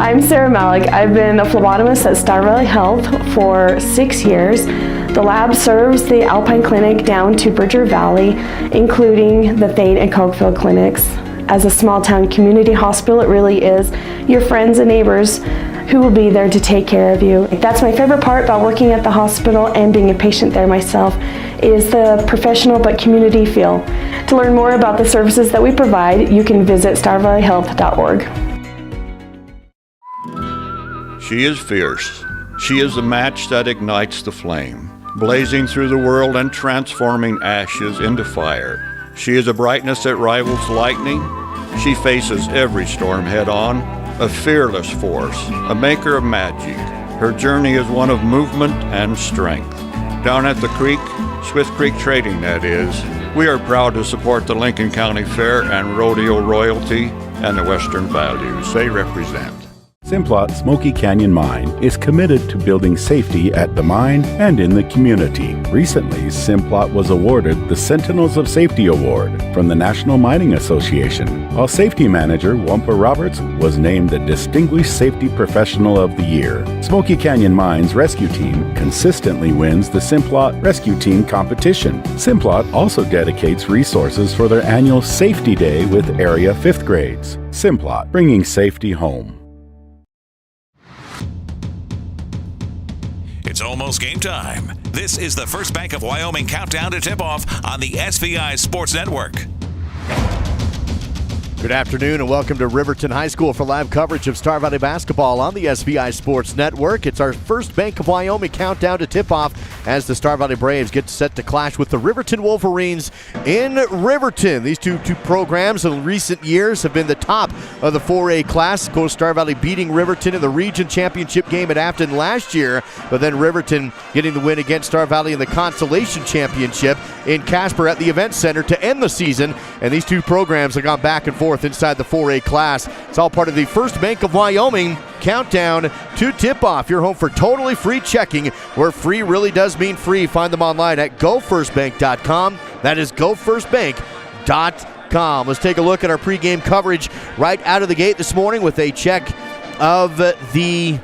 I'm Sarah Malik. I've been a phlebotomist at Star Valley Health for 6 years. The lab serves the Alpine Clinic down to Bridger Valley, including the Thane and Cokeville clinics. As a small town community hospital, it really is your friends and neighbors who will be there to take care of you. That's my favorite part about working at the hospital and being a patient there myself, is the professional but community feel. To learn more about the services that we provide, you can visit starvalleyhealth.org. She is fierce. She is the match that ignites the flame, blazing through the world and transforming ashes into fire. She is a brightness that rivals lightning. She faces every storm head-on, a fearless force, a maker of magic. Her journey is one of movement and strength. Down at the creek, Swift Creek Trading, that is, we are proud to support the Lincoln County Fair and Rodeo Royalty and the Western values they represent. Simplot Smoky Canyon Mine is committed to building safety at the mine and in the community. Recently, Simplot was awarded the Sentinels of Safety Award from the National Mining Association, while Safety Manager Wampa Roberts was named the Distinguished Safety Professional of the Year. Smoky Canyon Mine's rescue team consistently wins the Simplot Rescue Team competition. Simplot also dedicates resources for their annual Safety Day with area 5th grades. Simplot, bringing safety home. It's almost game time. This is the First Bank of Wyoming countdown to tip-off on the SVI Sports Network. Good afternoon and welcome to Riverton High School for live coverage of Star Valley basketball on the SVI Sports Network. It's our First Bank of Wyoming countdown to tip-off as the Star Valley Braves get set to clash with the Riverton Wolverines in Riverton. These two programs in recent years have been the top of the 4A class. Of course, Star Valley beating Riverton in the region championship game at Afton last year, but then Riverton getting the win against Star Valley in the consolation championship in Casper at the Event Center to end the season. And these two programs have gone back and forth inside the 4A class. It's all part of the First Bank of Wyoming countdown to tip-off. Your home for totally free checking, where free really does mean free. Find them online at gofirstbank.com. That is gofirstbank.com. Let's take a look at our pregame coverage right out of the gate this morning with a check of the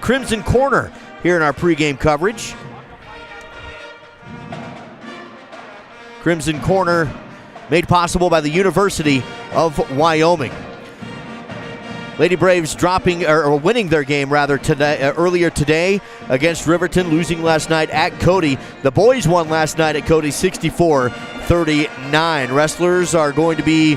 Crimson Corner here in our pregame coverage. Crimson Corner made possible by the University of Wyoming. Lady Braves winning their game earlier today against Riverton, losing last night at Cody. The boys won last night at Cody 64-39. Wrestlers are going to be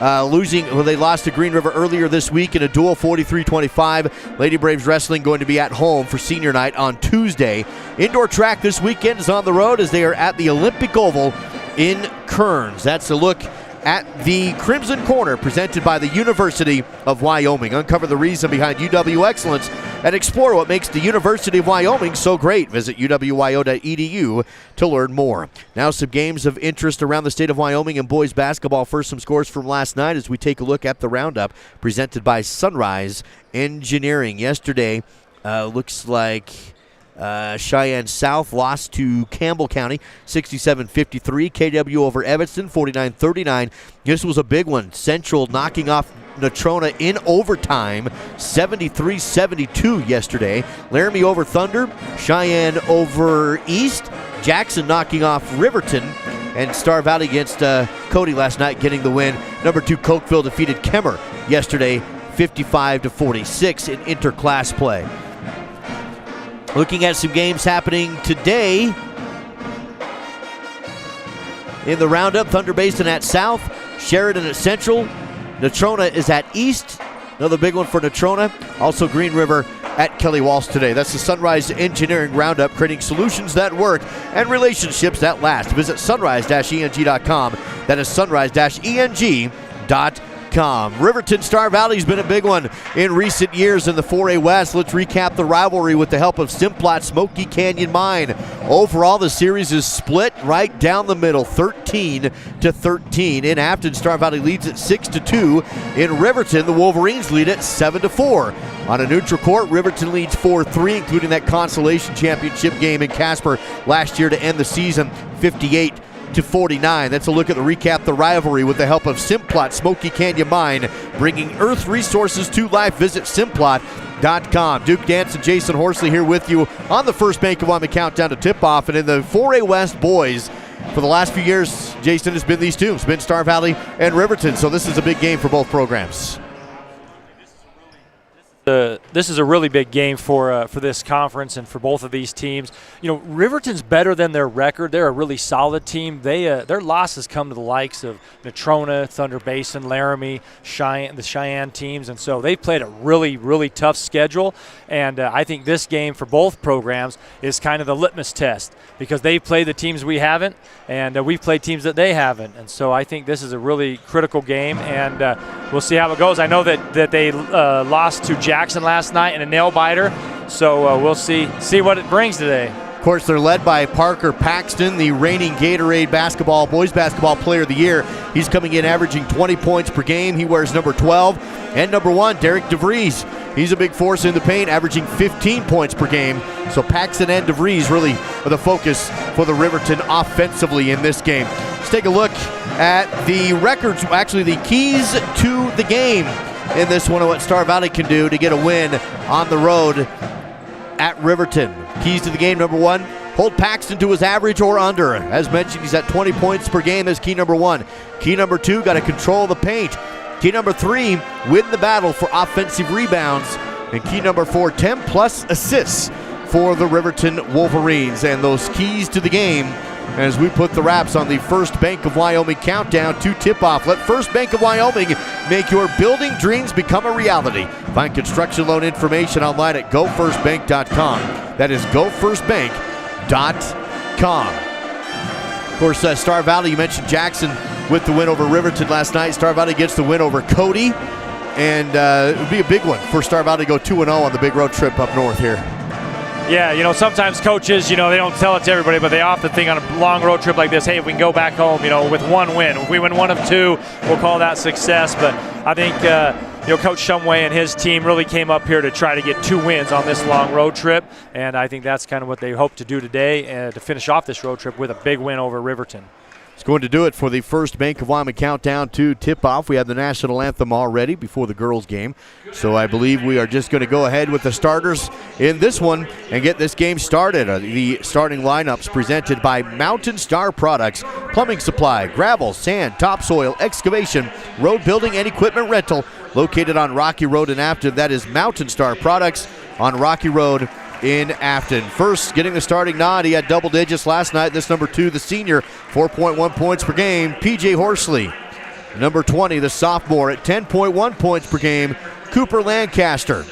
losing. Well, they lost to Green River earlier this week in a duel, 43-25. Lady Braves Wrestling going to be at home for senior night on Tuesday. Indoor track this weekend is on the road as they are at the Olympic Oval in Kearns. That's a look at the Crimson Corner presented by the University of Wyoming. Uncover the reason behind UW excellence and explore what makes the University of Wyoming so great. Visit uwyo.edu to learn more. Now some games of interest around the state of Wyoming in boys basketball. First, some scores from last night as we take a look at the roundup presented by Sunrise Engineering. Yesterday, looks like Cheyenne South lost to Campbell County 67-53. KW over Evanston 49-39. This was a big one. Central knocking off Natrona in overtime 73-72 yesterday. Laramie over Thunder. Cheyenne over East. Jackson knocking off Riverton. And Star Valley against Cody last night getting the win. Number 2 Cokeville defeated Kemmer yesterday 55-46 in interclass play. Looking at some games happening today in the roundup. Thunder Basin at South, Sheridan at Central, Natrona is at East. Another big one for Natrona. Also Green River at Kelly Walsh today. That's the Sunrise Engineering Roundup, creating solutions that work and relationships that last. Visit sunrise-eng.com. That is sunrise-eng.com. Riverton Star Valley's been a big one in recent years in the 4A West. Let's recap the rivalry with the help of Simplot Smoky Canyon Mine. Overall, the series is split right down the middle, 13-13. In Afton, Star Valley leads at 6-2. In Riverton, the Wolverines lead at 7-4. On a neutral court, Riverton leads 4-3, including that consolation championship game in Casper last year to end the season, 58 48-49. That's a look at the recap the rivalry with the help of Simplot Smoky Canyon Mine, bringing earth resources to life. Visit simplot.com. Duke Dance and Jason Horsley here with you on the First Bank of Wyoming countdown to tip-off. And in the 4A West boys, for the last few years, Jason, has been these two. It's been Star Valley and Riverton, so this is a big game for both programs. This is a really big game for this conference and for both of these teams. You know, Riverton's better than their record. They're a really solid team. Their losses come to the likes of Natrona, Thunder Basin, Laramie, the Cheyenne teams, and so they've played a really, really tough schedule. And I think this game for both programs is kind of the litmus test because they've played the teams we haven't, and we've played teams that they haven't. And so I think this is a really critical game, and we'll see how it goes. I know that they lost to Jackson last night in a nail biter, so we'll see what it brings today. Of course, they're led by Parker Paxton, the reigning Gatorade boys basketball player of the year. He's coming in averaging 20 points per game. He wears number 12. And number 1, Derek DeVries. He's a big force in the paint, averaging 15 points per game. So Paxton and DeVries really are the focus for the Riverton offensively in this game. Let's take a look at the records, actually the keys to the game in this one, of what Star Valley can do to get a win on the road at Riverton. Keys to the game: number 1, hold Paxton to his average or under. As mentioned, he's at 20 points per game as key number 1. Key number 2, got to control the paint. Key number 3, win the battle for offensive rebounds. And key number 4, 10-plus assists for the Riverton Wolverines. And those keys to the game as we put the wraps on the First Bank of Wyoming countdown to tip-off. Let First Bank of Wyoming make your building dreams become a reality. Find construction loan information online at gofirstbank.com. That is gofirstbank.com. Of course, Star Valley, you mentioned Jackson with the win over Riverton last night. Star Valley gets the win over Cody, and it would be a big one for Star Valley to go 2-0 on the big road trip up north here. Yeah, you know, sometimes coaches, you know, they don't tell it to everybody, but they often think on a long road trip like this, hey, if we can go back home, you know, with one win. If we win 1 of 2, we'll call that success. But I think, you know, Coach Shumway and his team really came up here to try to get 2 wins on this long road trip, and I think that's kind of what they hope to do today, to finish off this road trip with a big win over Riverton. It's going to do it for the First Bank of Wyoming countdown to tip-off. We have the national anthem already before the girls' game, so I believe we are just going to go ahead with the starters in this one and get this game started. The starting lineups presented by Mountain Star Products, plumbing supply, gravel, sand, topsoil, excavation, road building, and equipment rental, located on Rocky Road in Afton. That is Mountain Star Products on Rocky Road in Afton. First, getting the starting nod, he had double digits last night. This number 2, the senior, 4.1 points per game, PJ Horsley. Number 20, the sophomore, at 10.1 points per game, Cooper Lancaster.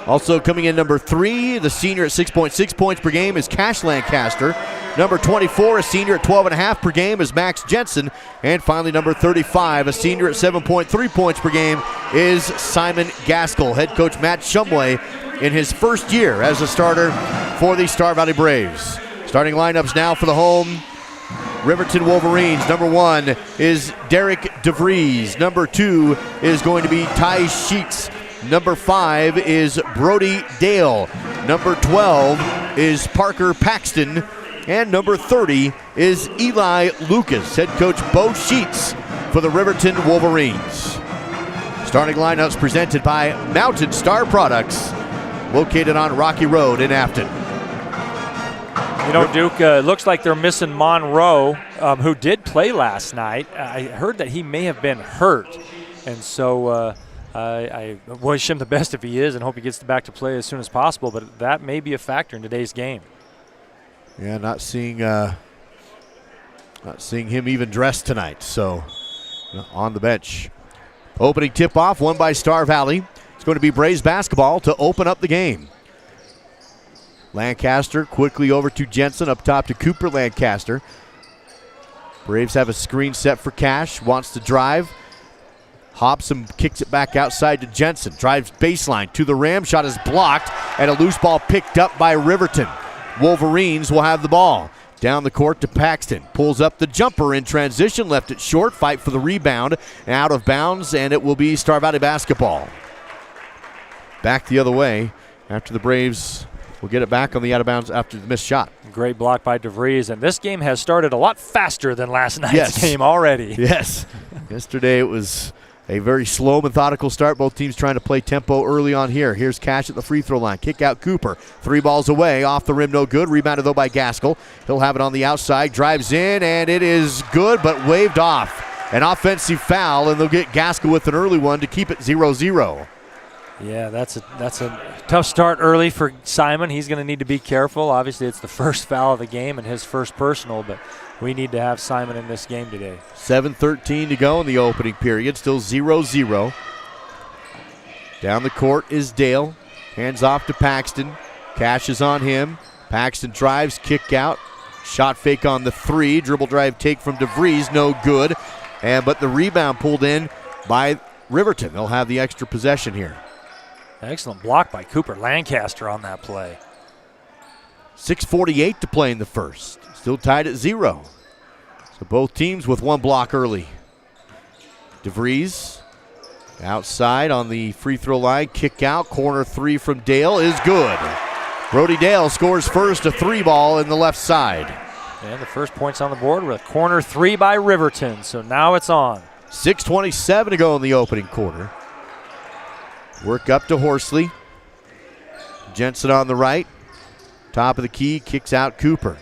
Also coming in number 3, the senior at 6.6 points per game, is Cash Lancaster. Number 24, a senior at 12.5 per game, is Max Jensen. And finally, number 35, a senior at 7.3 points per game, is Simon Gaskell. Head coach Matt Shumway in his first year as a starter for the Star Valley Braves. Starting lineups now for the home Riverton Wolverines. Number 1 is Derek DeVries. Number 2 is going to be Ty Sheets. Number 5 is Brody Dale. Number 12 is Parker Paxton. And number 30 is Eli Lucas. Head coach Bo Sheets for the Riverton Wolverines. Starting lineups presented by Mountain Star Products, located on Rocky Road in Afton. You know, Duke, looks like they're missing Monroe, who did play last night. I heard that he may have been hurt, and so I wish him the best if he is and hope he gets back to play as soon as possible, but that may be a factor in today's game. Yeah, not seeing him even dressed tonight, so on the bench. Opening tip-off, won by Star Valley. It's going to be Braves basketball to open up the game. Lancaster quickly over to Jensen, up top to Cooper Lancaster. Braves have a screen set for Cash, wants to drive. Hops and kicks it back outside to Jensen. Drives baseline to the rim, shot is blocked, and a loose ball picked up by Riverton. Wolverines will have the ball. Down the court to Paxton. Pulls up the jumper in transition, left it short, fight for the rebound, out of bounds, and it will be Star Valley basketball. Back the other way after the Braves will get it back on the out-of-bounds after the missed shot. Great block by DeVries, and this game has started a lot faster than last night's game already. Yes. Yesterday it was a very slow, methodical start. Both teams trying to play tempo early on here. Here's Cash at the free throw line. Kick out Cooper. 3 balls away. Off the rim, no good. Rebounded, though, by Gaskell. He'll have it on the outside. Drives in, and it is good, but waved off. An offensive foul, and they'll get Gaskell with an early one to keep it 0-0. Yeah, that's a tough start early for Simon. He's going to need to be careful. Obviously, it's the first foul of the game and his first personal, but we need to have Simon in this game today. 7:13 to go in the opening period. Still 0-0. Down the court is Dale. Hands off to Paxton. Cash is on him. Paxton drives, kick out. Shot fake on the 3. Dribble drive take from DeVries. No good. But the rebound pulled in by Riverton. They'll have the extra possession here. Excellent block by Cooper Lancaster on that play. 6:48 to play in the first. Still tied at 0. So both teams with 1 block early. DeVries outside on the free throw line. Kick out. Corner 3 from Dale is good. Brody Dale scores first, a 3 ball in the left side. And the first points on the board with a corner 3 by Riverton. So now it's on. 6:27 to go in the opening quarter. Work up to Horsley. Jensen on the right. Top of the key, kicks out Cooper.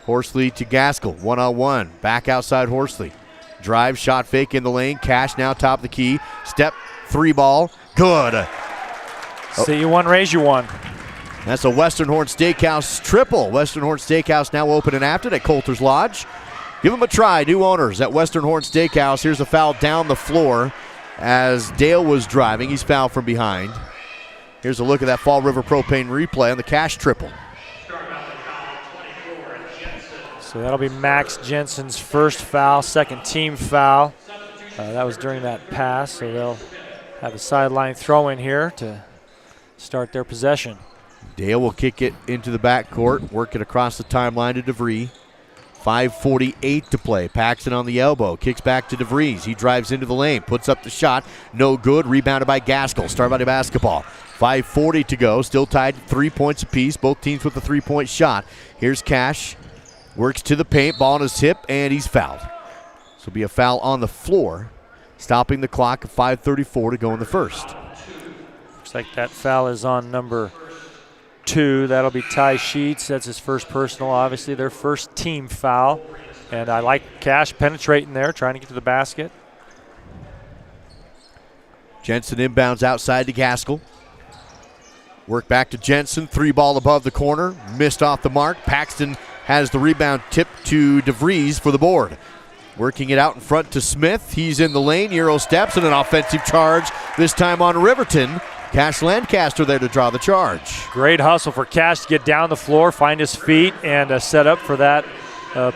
Horsley to Gaskell, 1-on-1. Back outside Horsley. Drive, shot fake in the lane. Cash now top of the key. Step, 3 ball. Good. See you one, raise you one. That's a Western Horn Steakhouse triple. Western Horn Steakhouse now open and active at Coulter's Lodge. Give them a try, new owners at Western Horn Steakhouse. Here's a foul down the floor as Dale was driving. He's fouled from behind. Here's a look at that Fall River Propane replay on the Cash triple. So that'll be Max Jensen's first foul, second team foul. That was during that pass, so they'll have a sideline throw in here to start their possession. Dale will kick it into the backcourt, work it across the timeline to DeVries. 5:48 to play. Paxton on the elbow. Kicks back to DeVries. He drives into the lane. Puts up the shot. No good. Rebounded by Gaskell. Star Valley basketball. 5:40 to go. Still tied 3 points apiece. Both teams with a 3-point shot. Here's Cash. Works to the paint. Ball on his hip, and he's fouled. So it'll be a foul on the floor. Stopping the clock at 5:34 to go in the first. Looks like that foul is on number 2. That'll be Ty Sheets. That's his first personal, obviously their first team foul. And I like Cash penetrating there, trying to get to the basket. Jensen inbounds outside to Gaskell. Work back to Jensen. 3 ball above the corner. Missed off the mark. Paxton has the rebound tipped to DeVries for the board. Working it out in front to Smith. He's in the lane. Euro steps and an offensive charge, this time on Riverton. Cash Lancaster there to draw the charge. Great hustle for Cash to get down the floor, find his feet, and set up for that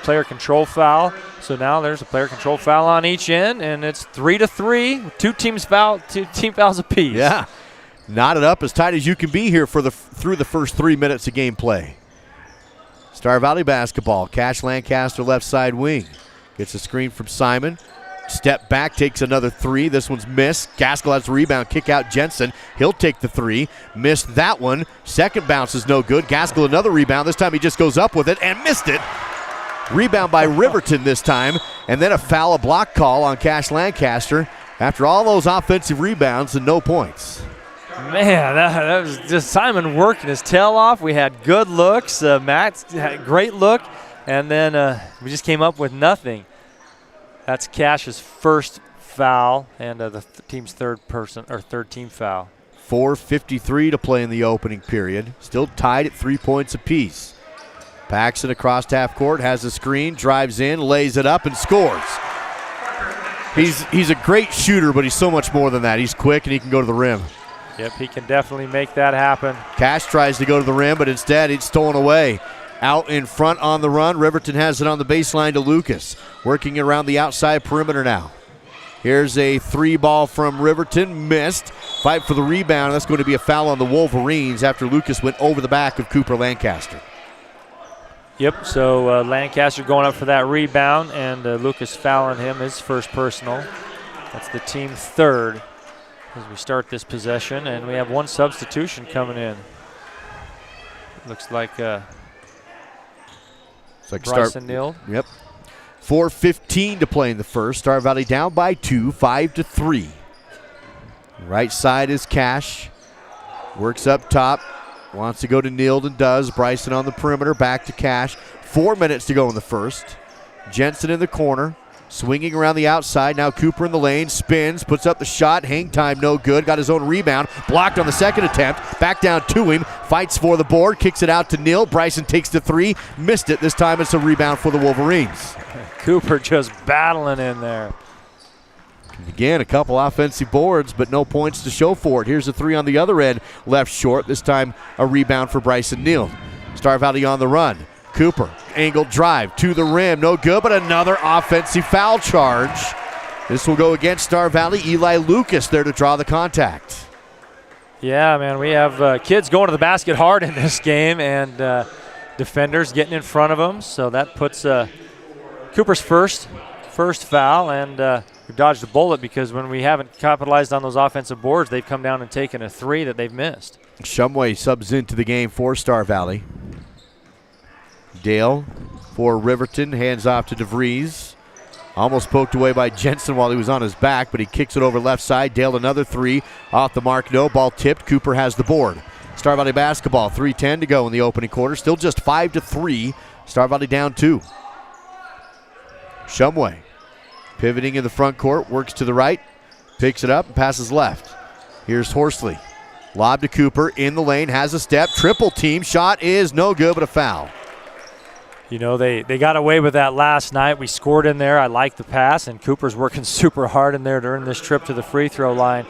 player control foul. So now there's a player control foul on each end, and it's 3-3. Two team fouls apiece. Yeah, knotted up as tight as you can be here through the first 3 minutes of game play. Star Valley basketball. Cash Lancaster left side wing. Gets a screen from Simon. Step back, takes another 3. This one's missed. Gaskell has the rebound, kick out Jensen. He'll take the 3. Missed that one. Second bounce is no good. Gaskell another rebound. This time he just goes up with it and missed it. Rebound by Riverton this time. And then a foul, a block call on Cash Lancaster after all those offensive rebounds and no points. Man, that was just Simon working his tail off. We had good looks. Matt had a great look. And then we just came up with nothing. That's Cash's first foul and the team's third team foul. 4:53 to play in the opening period. Still tied at 3 points apiece. Paxton across half court, has a screen, drives in, lays it up, and scores. He's a great shooter, but he's so much more than that. He's quick and he can go to the rim. Yep, he can definitely make that happen. Cash tries to go to the rim, but instead it's stolen away. Out in front on the run. Riverton has it on the baseline to Lucas. Working around the outside perimeter now. Here's a 3 ball from Riverton. Missed. Fight for the rebound. That's going to be a foul on the Wolverines after Lucas went over the back of Cooper Lancaster. Yep, so Lancaster going up for that rebound, and Lucas fouling him, his first personal. That's the team third. as we start this possession, and we have one substitution coming in. Looks like Bryson Nield. Yep. 4:15 to play in the first. Star Valley down by 2, 5-3. Right side is Cash. Works up top. Wants to go to Nield and does. Bryson on the perimeter. Back to Cash. 4 minutes to go in the first. Jensen in the corner. Swinging around the outside. Now Cooper in the lane. Spins. Puts up the shot. Hang time no good. Got his own rebound. Blocked on the second attempt. Back down to him. Fights for the board. Kicks it out to Nield. Bryson takes the three. Missed it. This time it's a rebound for the Wolverines. Cooper just battling in there. Again, a couple offensive boards, but no points to show for it. Here's a three on the other end. Left short. This time a rebound for Bryson Nield. Star Valley on the run. Cooper, angled drive to the rim. No good, but another offensive foul charge. This will go against Star Valley. Eli Lucas there to draw the contact. Yeah, man, we have kids going to the basket hard in this game, and defenders getting in front of them. So that puts Cooper's first foul, and we've dodged a bullet because when we haven't capitalized on those offensive boards, they've come down and taken a three that they've missed. Shumway subs into the game for Star Valley. Dale for Riverton, hands off to DeVries. Almost poked away by Jensen while he was on his back, but he kicks it over left side. Dale another three, off the mark, no, ball tipped. Cooper has the board. Star Valley basketball, 3:10 to go in the opening quarter. Still just 5-3. Star Valley down 2. Shumway pivoting in the front court, works to the right, picks it up and passes left. Here's Horsley. Lob to Cooper in the lane, has a step, triple team, shot is no good, but a foul. You know, they got away with that last night. We scored in there. I like the pass, and Cooper's working super hard in there during this trip to the free throw line.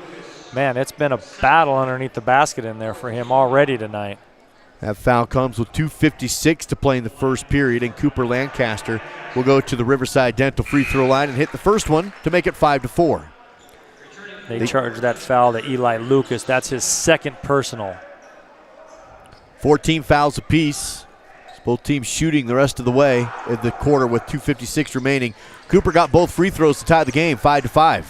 Man, it's been a battle underneath the basket in there for him already tonight. That foul comes with 2:56 to play in the first period, and Cooper Lancaster will go to the Riverside Dental free throw line and hit the first one to make it 5-4. They charged that foul to Eli Lucas. That's his second personal. 14 fouls apiece. Both teams shooting the rest of the way in the quarter with 2:56 remaining. Cooper got both free throws to tie the game, 5-5.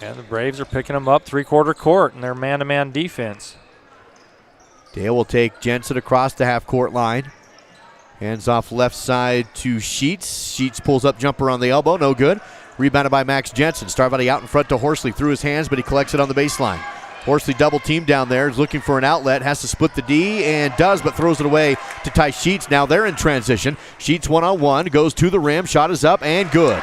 And the Braves are picking them up three-quarter court in their man-to-man defense. Dale will take Jensen across the half-court line. Hands off left side to Sheets. Sheets pulls up jumper on the elbow, no good. Rebounded by Max Jensen. Star Valley out in front to Horsley through his hands, but he collects it on the baseline. Horsley double team down there, is looking for an outlet, has to split the D and does, but throws it away to Ty Sheets. Now they're in transition. Sheets one-on-one, goes to the rim, shot is up and good.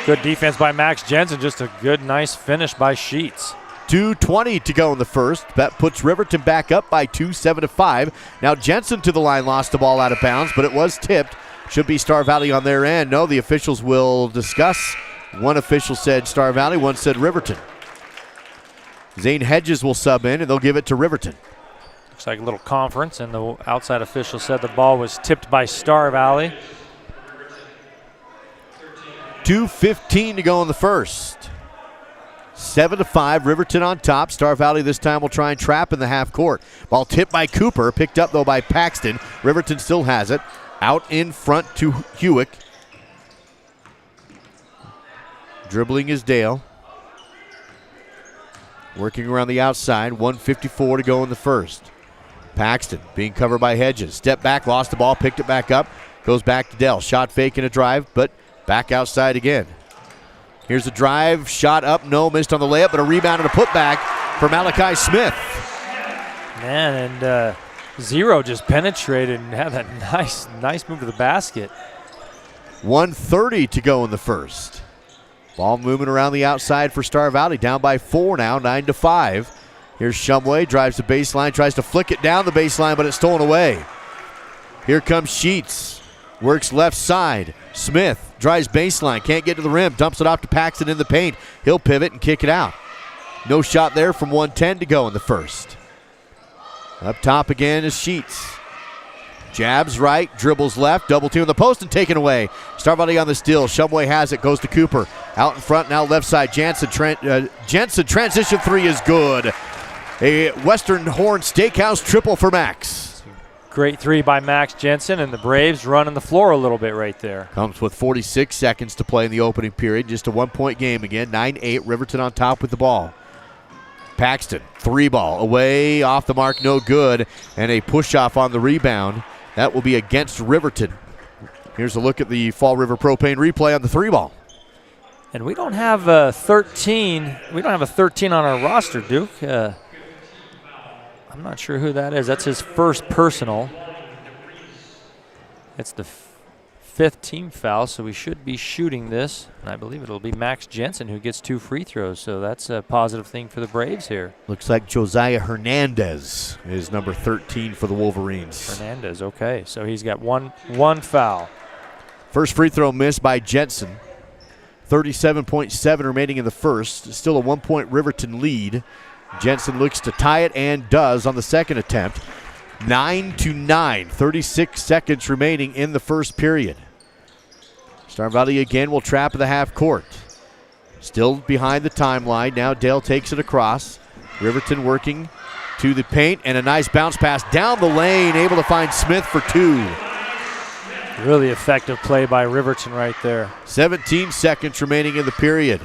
Good defense by Max Jensen, just a good, nice finish by Sheets. 2:20 to go in the first. That puts Riverton back up by 2, 7-5. Now Jensen to the line, lost the ball out of bounds, but it was tipped. Should be Star Valley on their end. No, the officials will discuss. One official said Star Valley, one said Riverton. Zane Hedges will sub in, and they'll give it to Riverton. Looks like a little conference, and the outside official said the ball was tipped by Star Valley. 2:15 to go in the first. 7-5, Riverton on top. Star Valley this time will try and trap in the half court. Ball tipped by Cooper, picked up though by Paxton. Riverton still has it. Out in front to Hewick. Dribbling is Dale. Working around the outside, 1:54 to go in the first. Paxton being covered by Hedges. Step back, lost the ball, picked it back up. Goes back to Dell. Shot fake and a drive, but back outside again. Here's a drive, shot up, no, missed on the layup, but a rebound and a putback for Malachi Smith. Man, and Zero just penetrated and had that nice move to the basket. 1:30 to go in the first. Ball moving around the outside for Star Valley, down by 4 now, 9-5. Here's Shumway, drives the baseline, tries to flick it down the baseline, but it's stolen away. Here comes Sheets, works left side. Smith drives baseline, can't get to the rim, dumps it off to Paxton in the paint. He'll pivot and kick it out. No shot there from 1:10 to go in the first. Up top again is Sheets. Jabs right, dribbles left, double team on the post and taken away. Star Valley on the steal. Shumway has it, goes to Cooper. Out in front now, left side. Jensen transition three is good. A Western Horn Steakhouse triple for Max. Great three by Max Jensen, and the Braves running the floor a little bit right there. Comes with 46 seconds to play in the opening period. Just a 1-point game again. 9-8, Riverton on top with the ball. Paxton, 3-ball, away, off the mark, no good, and a push-off on the rebound. That will be against Riverton. Here's a look at the Fall River Propane replay on the 3-ball. And we don't have a 13. We don't have a 13 on our roster, Duke. I'm not sure who that is. That's his first personal. It's the fifth team foul, so we should be shooting this. And I believe it'll be Max Jensen who gets 2 free throws, so that's a positive thing for the Braves here. Looks like Josiah Hernandez is number 13 for the Wolverines. Hernandez, okay. So he's got one foul. First free throw missed by Jensen. 37.7 remaining in the first. Still a 1-point Riverton lead. Jensen looks to tie it and does on the second attempt. 9-9, 36 seconds remaining in the first period. Star Valley again will trap at the half court. Still behind the timeline. Now Dale takes it across. Riverton working to the paint, and a nice bounce pass down the lane, able to find Smith for 2. Really effective play by Riverton right there. 17 seconds remaining in the period.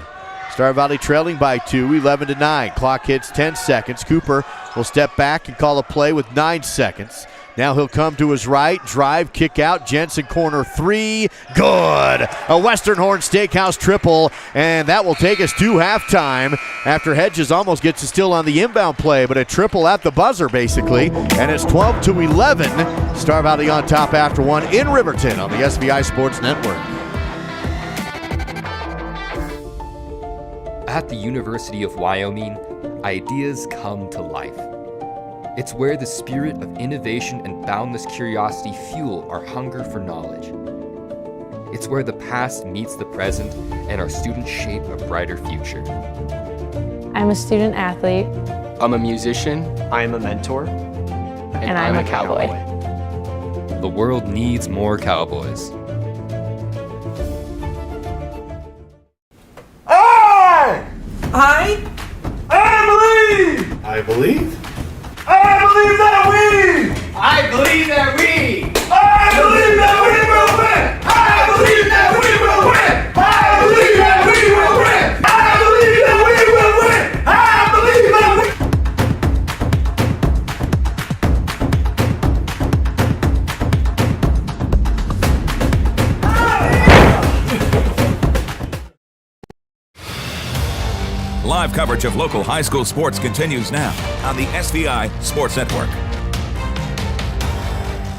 Star Valley trailing by 2, 11-9. Clock hits 10 seconds. Cooper will step back and call a play with 9 seconds. Now he'll come to his right, drive, kick out. Jensen corner 3, good. A Western Horn Steakhouse triple, and that will take us to halftime after Hedges almost gets a steal on the inbound play, but a triple at the buzzer basically, and it's 12-11. Star Valley on top after 1 in Riverton on the SVI Sports Network. At the University of Wyoming, ideas come to life. It's where the spirit of innovation and boundless curiosity fuel our hunger for knowledge. It's where the past meets the present and our students shape a brighter future. I'm a student athlete. I'm a musician. I'm a mentor. And I'm a cowboy. The world needs more cowboys. I believe. I believe. I believe that we. I believe that we. I believe that we will win. I believe that we will win. I believe that we will win. I believe that we will win. I believe that we. Live coverage of local high school sports continues now on the SVI Sports Network.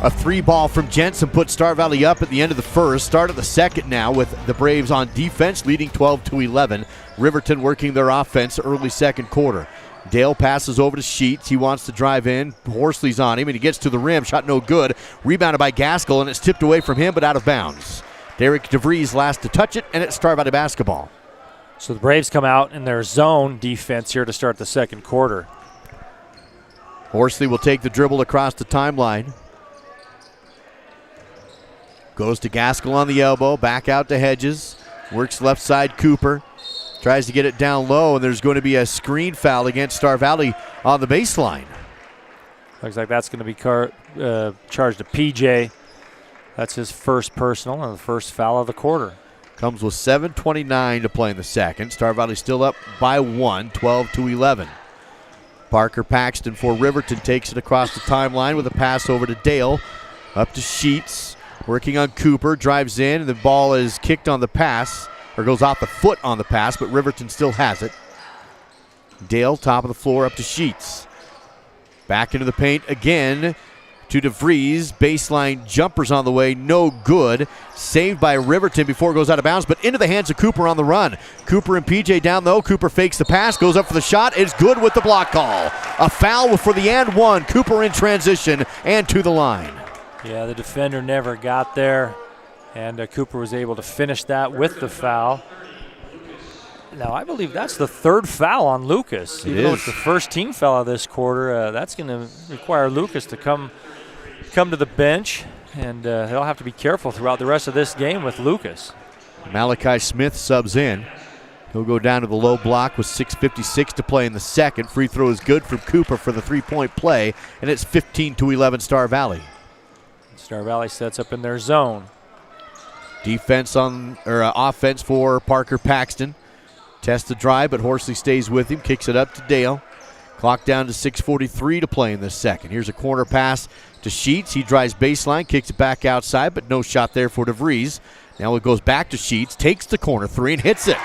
A 3-ball from Jensen put Star Valley up at the end of the first. Start of the second now with the Braves on defense leading 12-11. Riverton working their offense early second quarter. Dale passes over to Sheets. He wants to drive in. Horsley's on him, and he gets to the rim. Shot no good. Rebounded by Gaskell, and it's tipped away from him, but out of bounds. Derek DeVries last to touch it, and it's Star Valley basketball. So the Braves come out in their zone defense here to start the second quarter. Horsley will take the dribble across the timeline. Goes to Gaskell on the elbow, back out to Hedges. Works left side Cooper. Tries to get it down low, and there's going to be a screen foul against Star Valley on the baseline. Looks like that's going to be charged to PJ. That's his first personal and the first foul of the quarter. Comes with 7:29 to play in the second. Star Valley still up by 1, 12-11. Parker Paxton for Riverton takes it across the timeline with a pass over to Dale. Up to Sheets, working on Cooper, drives in, and the ball is kicked on the pass, or goes off the foot on the pass, but Riverton still has it. Dale, top of the floor, up to Sheets. Back into the paint again to DeVries. Baseline jumpers on the way, no good. Saved by Riverton before it goes out of bounds, but into the hands of Cooper on the run. Cooper and PJ down though. Cooper fakes the pass, goes up for the shot, is good with the block call. A foul for the and one. Cooper in transition and to the line. Yeah, the defender never got there, and Cooper was able to finish that with the foul. Now, I believe that's the third foul on Lucas. Even though it's the first team foul of this quarter, that's going to require Lucas to come to the bench, and they'll have to be careful throughout the rest of this game with Lucas. Malachi Smith subs in. He'll go down to the low block with 6:56 to play in the second. Free throw is good from Cooper for the three-point play, and it's 15-11 Star Valley. Star Valley sets up in their zone. Offense for Parker Paxton. Tests the drive, but Horsley stays with him, kicks it up to Dale. Clock down to 6:43 to play in this second. Here's a corner pass to Sheets. He drives baseline, kicks it back outside, but no shot there for DeVries. Now it goes back to Sheets, takes the corner three and hits it.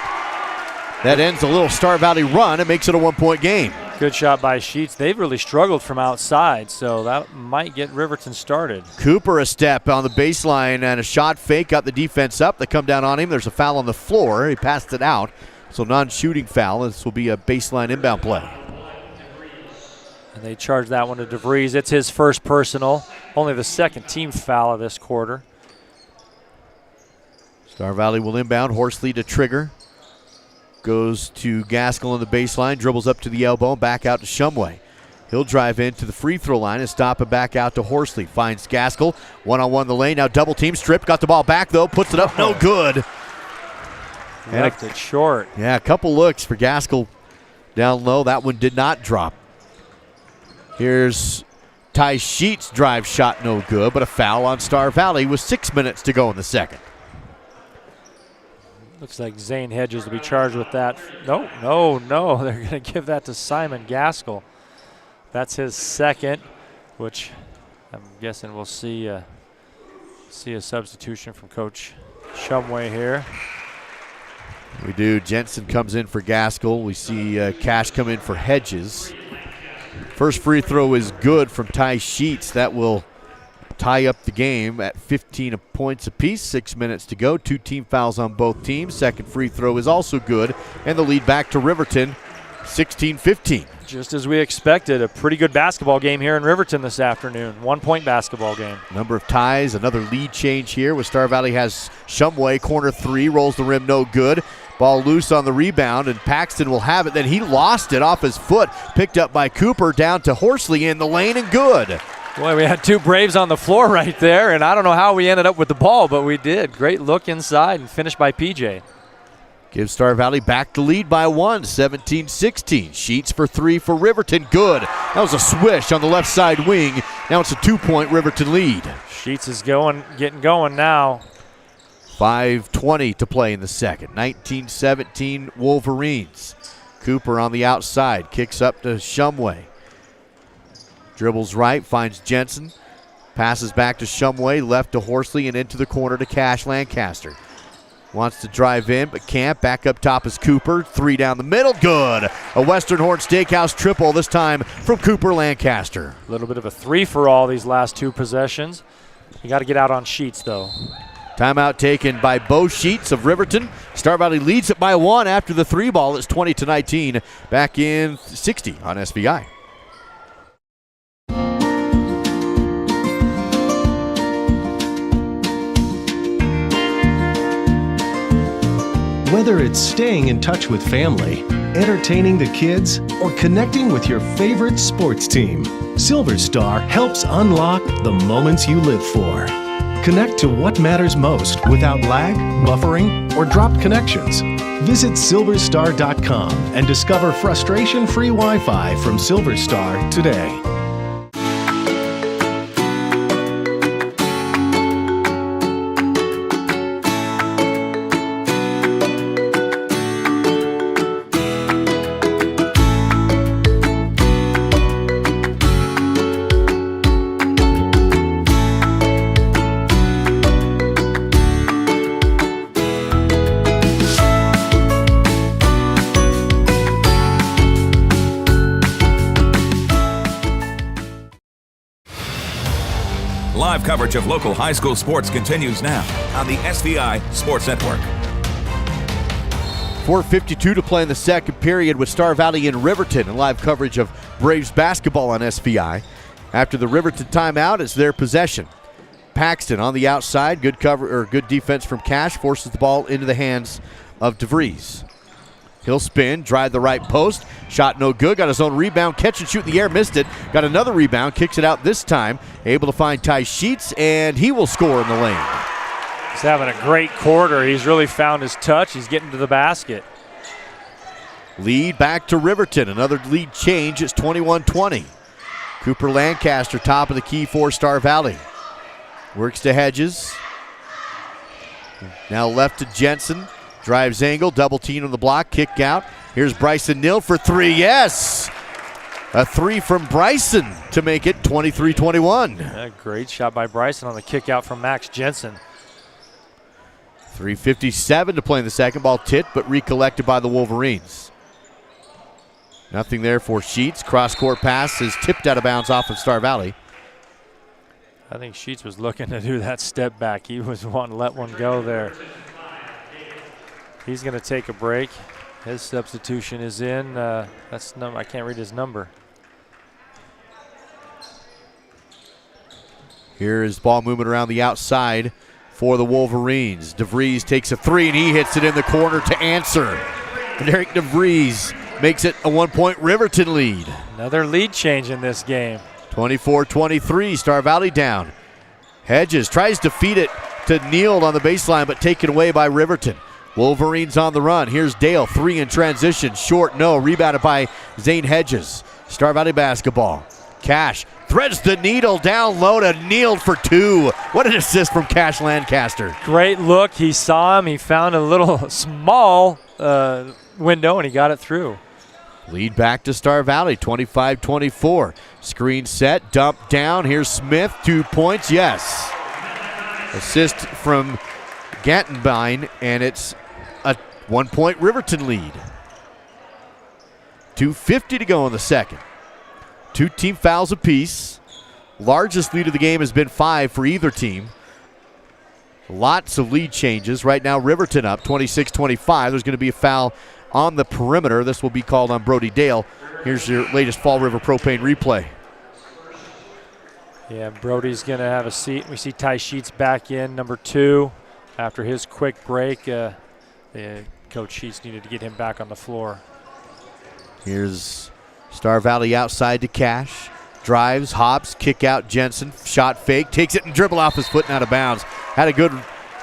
That ends a little Star Valley run and makes it a 1-point game. Good shot by Sheets. They've really struggled from outside, so that might get Riverton started. Cooper a step on the baseline and a shot fake, got the defense up. They come down on him. There's a foul on the floor. He passed it out, so non-shooting foul. This will be a baseline inbound play. And they charge that one to DeVries. It's his first personal, only the second team foul of this quarter. Star Valley will inbound. Horsley to trigger. Goes to Gaskell on the baseline, dribbles up to the elbow, back out to Shumway. He'll drive into the free throw line and stop it back out to Horsley. Finds Gaskell, one-on-one in the lane. Now double team, stripped, got the ball back though, puts it up, no good. Left it short. Yeah, a couple looks for Gaskell down low. That one did not drop. Here's Ty Sheets' drive shot, no good, but a foul on Star Valley with 6 minutes to go in the second. Looks like Zane Hedges will be charged with that. No. They're going to give that to Simon Gaskell. That's his second, which I'm guessing we'll see a substitution from Coach Shumway here. We do. Jensen comes in for Gaskell. We see Cash come in for Hedges. First free throw is good from Ty Sheets. That will tie up the game at 15 points apiece. 6 minutes to go. 2 team fouls on both teams. Second free throw is also good. And the lead back to Riverton, 16-15. Just as we expected, a pretty good basketball game here in Riverton this afternoon. 1-point basketball game. Number of ties, another lead change here with Star Valley has Shumway, corner three, rolls the rim, no good. Ball loose on the rebound, and Paxton will have it. Then he lost it off his foot. Picked up by Cooper, down to Horsley in the lane, and good. Boy, we had 2 Braves on the floor right there, and I don't know how we ended up with the ball, but we did. Great look inside and finished by PJ. Gives Star Valley back to lead by 1, 17-16. Sheets for 3 for Riverton, good. That was a swish on the left side wing. Now it's a 2-point Riverton lead. Sheets is getting going now. 5:20 to play in the second. 19-17 Wolverines. Cooper on the outside, kicks up to Shumway. Dribbles right, finds Jensen. Passes back to Shumway, left to Horsley, and into the corner to Cash Lancaster. Wants to drive in, but can't. Back up top is Cooper. 3 down the middle, good. A Western Horn Steakhouse triple, this time from Cooper Lancaster. A little bit of a 3-for-all these last 2 possessions. You got to get out on Sheets, though. Timeout taken by Bo Sheets of Riverton. Star Valley leads it by 1 after the 3 ball. It's 20-19. Back in 60 on SVI. Whether it's staying in touch with family, entertaining the kids, or connecting with your favorite sports team, Silver Star helps unlock the moments you live for. Connect to what matters most without lag, buffering, or dropped connections. Visit silverstar.com and discover frustration-free Wi-Fi from Silver Star today. Live coverage of local high school sports continues now on the SVI Sports Network. 4:52 to play in the second period with Star Valley and Riverton, and live coverage of Braves basketball on SVI. After the Riverton timeout, it's their possession. Paxton on the outside, good defense from Cash, forces the ball into the hands of DeVries. He'll spin, drive the right post, shot no good, got his own rebound, catch and shoot in the air, missed it, got another rebound, kicks it out this time, able to find Ty Sheets, and he will score in the lane. He's having a great quarter. He's really found his touch. He's getting to the basket. Lead back to Riverton, another lead change, it's 21-20. Cooper Lancaster top of the key for Star Valley. Works to Hedges. Now left to Jensen. Drives angle, double team on the block, kick out. Here's Bryson Neal for three. Yes! A three from Bryson to make it 23-21. Yeah, great shot by Bryson on the kick out from Max Jensen. 3:57 to play in the second. Ball tipped, but recollected by the Wolverines. Nothing there for Sheets. Cross-court pass is tipped out of bounds off of Star Valley. I think Sheets was looking to do that step back. He was wanting to let one go there. He's going to take a break. His substitution is in. I can't read his number. Here is ball movement around the outside for the Wolverines. DeVries takes a three, and he hits it in the corner to answer. And Eric DeVries makes it a 1-point Riverton lead. Another lead change in this game. 24-23, Star Valley down. Hedges tries to feed it to Neal on the baseline, but taken away by Riverton. Wolverines on the run. Here's Dale, three in transition. Short, no. Rebounded by Zane Hedges. Star Valley basketball. Cash threads the needle down low to Neal for two. What an assist from Cash Lancaster. Great look. He saw him. He found a little small window, and he got it through. Lead back to Star Valley, 25-24. Screen set, dump down. Here's Smith, 2 points. Yes. Assist from Gantenbein, and it's a 1-point Riverton lead. 2:50 to go in the second. 2 team fouls apiece. Largest lead of the game has been 5 for either team. Lots of lead changes. Right now, Riverton up 26-25. There's going to be a foul on the perimeter. This will be called on Brody Dale. Here's your latest Fall River Propane replay. Yeah, Brody's going to have a seat. We see Ty Sheets back in, number 2. After his quick break, Coach Sheets needed to get him back on the floor. Here's Star Valley outside to Cash. Drives, hops, kick out Jensen. Shot fake, takes it and dribble off his foot and out of bounds. Had a good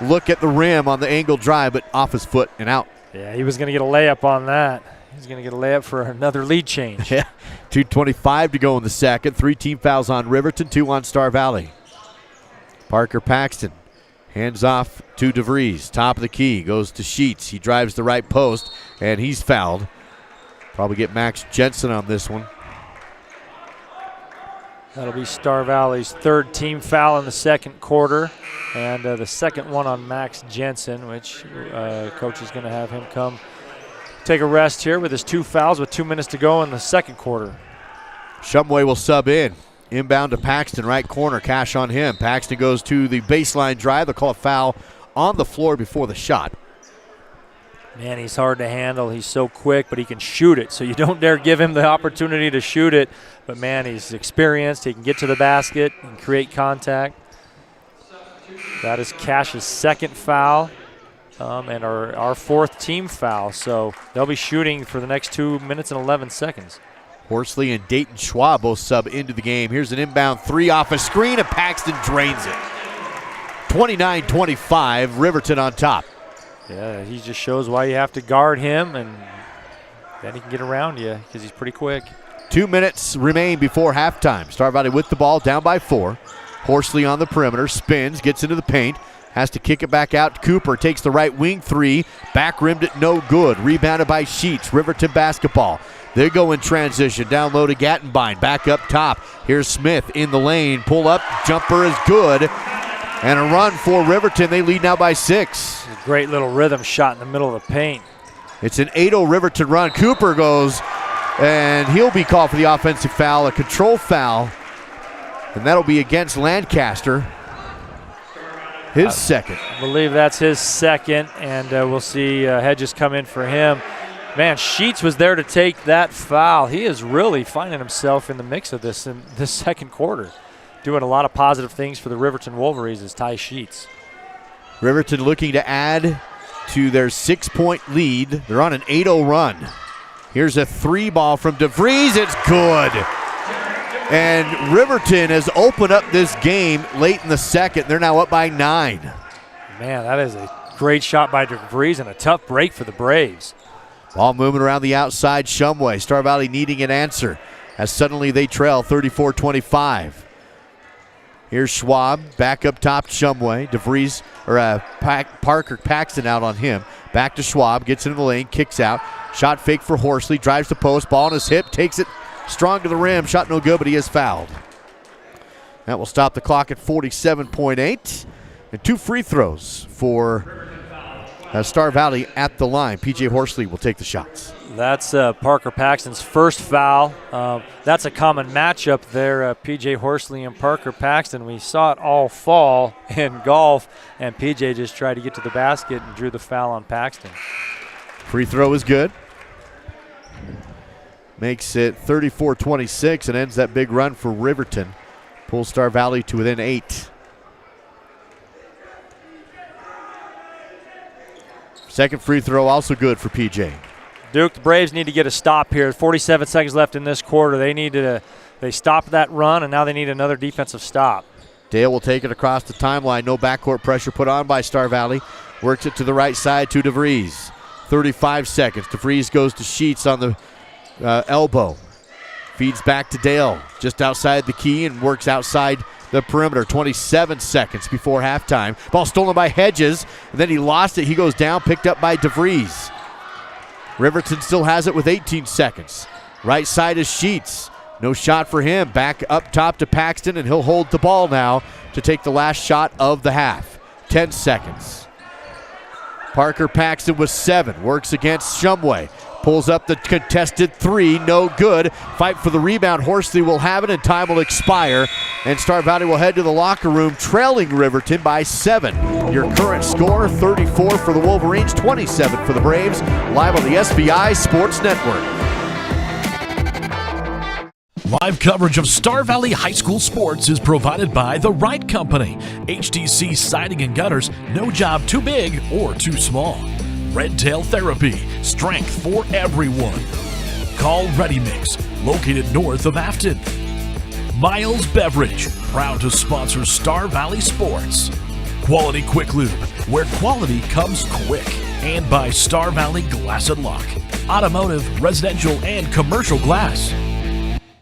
look at the rim on the angle drive, but off his foot and out. Yeah, he was going to get a layup on that. He's going to get a layup for another lead change. Yeah, 2:25 to go in the second. 3 team fouls on Riverton, 2 on Star Valley. Parker Paxton hands off to DeVries. Top of the key, goes to Sheets. He drives the right post, and he's fouled. Probably get Max Jensen on this one. That'll be Star Valley's 3rd team foul in the second quarter, and the second one on Max Jensen, which Coach is going to have him come take a rest here with his 2 fouls with 2 minutes to go in the second quarter. Shumway will sub in. Inbound to Paxton, right corner. Cash on him. Paxton goes to the baseline drive. They'll call a foul on the floor before the shot. Man, he's hard to handle. He's so quick, but he can shoot it. So you don't dare give him the opportunity to shoot it. But, man, he's experienced. He can get to the basket and create contact. That is Cash's 2nd foul and our 4th team foul. So they'll be shooting for the next 2 minutes and 11 seconds. Horsley and Dayton Schwab both sub into the game. Here's an inbound 3 off a screen, and Paxton drains it. 29-25, Riverton on top. Yeah, he just shows why you have to guard him, and then he can get around you because he's pretty quick. 2 minutes remain before halftime. Star Valley with the ball, down by 4. Horsley on the perimeter, spins, gets into the paint, has to kick it back out. Cooper takes the right wing 3, back rimmed it, no good. Rebounded by Sheets, Riverton basketball. They go in transition, down low to Gattenbein, back up top. Here's Smith in the lane, pull up, jumper is good. And a run for Riverton. They lead now by 6. A great little rhythm shot in the middle of the paint. It's an 8-0 Riverton run. Cooper goes, and he'll be called for the offensive foul, a control foul. And that'll be against Lancaster. His second. I believe that's his second, and we'll see Hedges come in for him. Man, Sheets was there to take that foul. He is really finding himself in the mix of this in this second quarter. Doing a lot of positive things for the Riverton Wolverines is Ty Sheets. Riverton looking to add to their 6-point lead. They're on an 8-0 run. Here's a 3 ball from DeVries. It's good. And Riverton has opened up this game late in the second. They're now up by 9. Man, that is a great shot by DeVries and a tough break for the Braves. Ball moving around the outside. Shumway. Star Valley needing an answer as suddenly they trail 34-25. Here's Schwab, back up top, Shumway. DeVries, or Parker Paxton out on him. Back to Schwab, gets into the lane, kicks out. Shot fake for Horsley, drives the post, ball on his hip, takes it strong to the rim. Shot no good, but he is fouled. That will stop the clock at 47.8. And 2 free throws for Star Valley at the line. P.J. Horsley will take the shots. That's Parker Paxton's first foul. That's a common matchup there, P.J. Horsley and Parker Paxton. We saw it all fall in golf, and P.J. just tried to get to the basket and drew the foul on Paxton. Free throw is good. Makes it 34-26 and ends that big run for Riverton. Pulls Star Valley to within 8. Second free throw also good for PJ. Duke, the Braves need to get a stop here. 47 seconds left in this quarter. They stopped that run, and now they need another defensive stop. Dale will take it across the timeline. No backcourt pressure put on by Star Valley. Works it to the right side to DeVries. 35 seconds. DeVries goes to Sheets on the elbow. Feeds back to Dale just outside the key and works outside the perimeter. 27 seconds before halftime. Ball stolen by Hedges, and then he lost it. He goes down, picked up by DeVries. Riverton still has it with 18 seconds. Right side is Sheets. No shot for him. Back up top to Paxton, and he'll hold the ball now to take the last shot of the half. 10 seconds. Parker Paxton with 7. Works against Shumway. Pulls up the contested 3, no good. Fight for the rebound. Horsley will have it, and time will expire. And Star Valley will head to the locker room, trailing Riverton by 7. Your current score, 34 for the Wolverines, 27 for the Braves. Live on the SBI Sports Network. Live coverage of Star Valley High School sports is provided by The Right Company. HDC Siding and Gutters, no job too big or too small. Red Tail Therapy, strength for everyone. Call Ready Mix, located north of Afton. Miles Beverage, proud to sponsor Star Valley Sports. Quality Quick Lube, where quality comes quick. And by Star Valley Glass and Lock, automotive, residential, and commercial glass.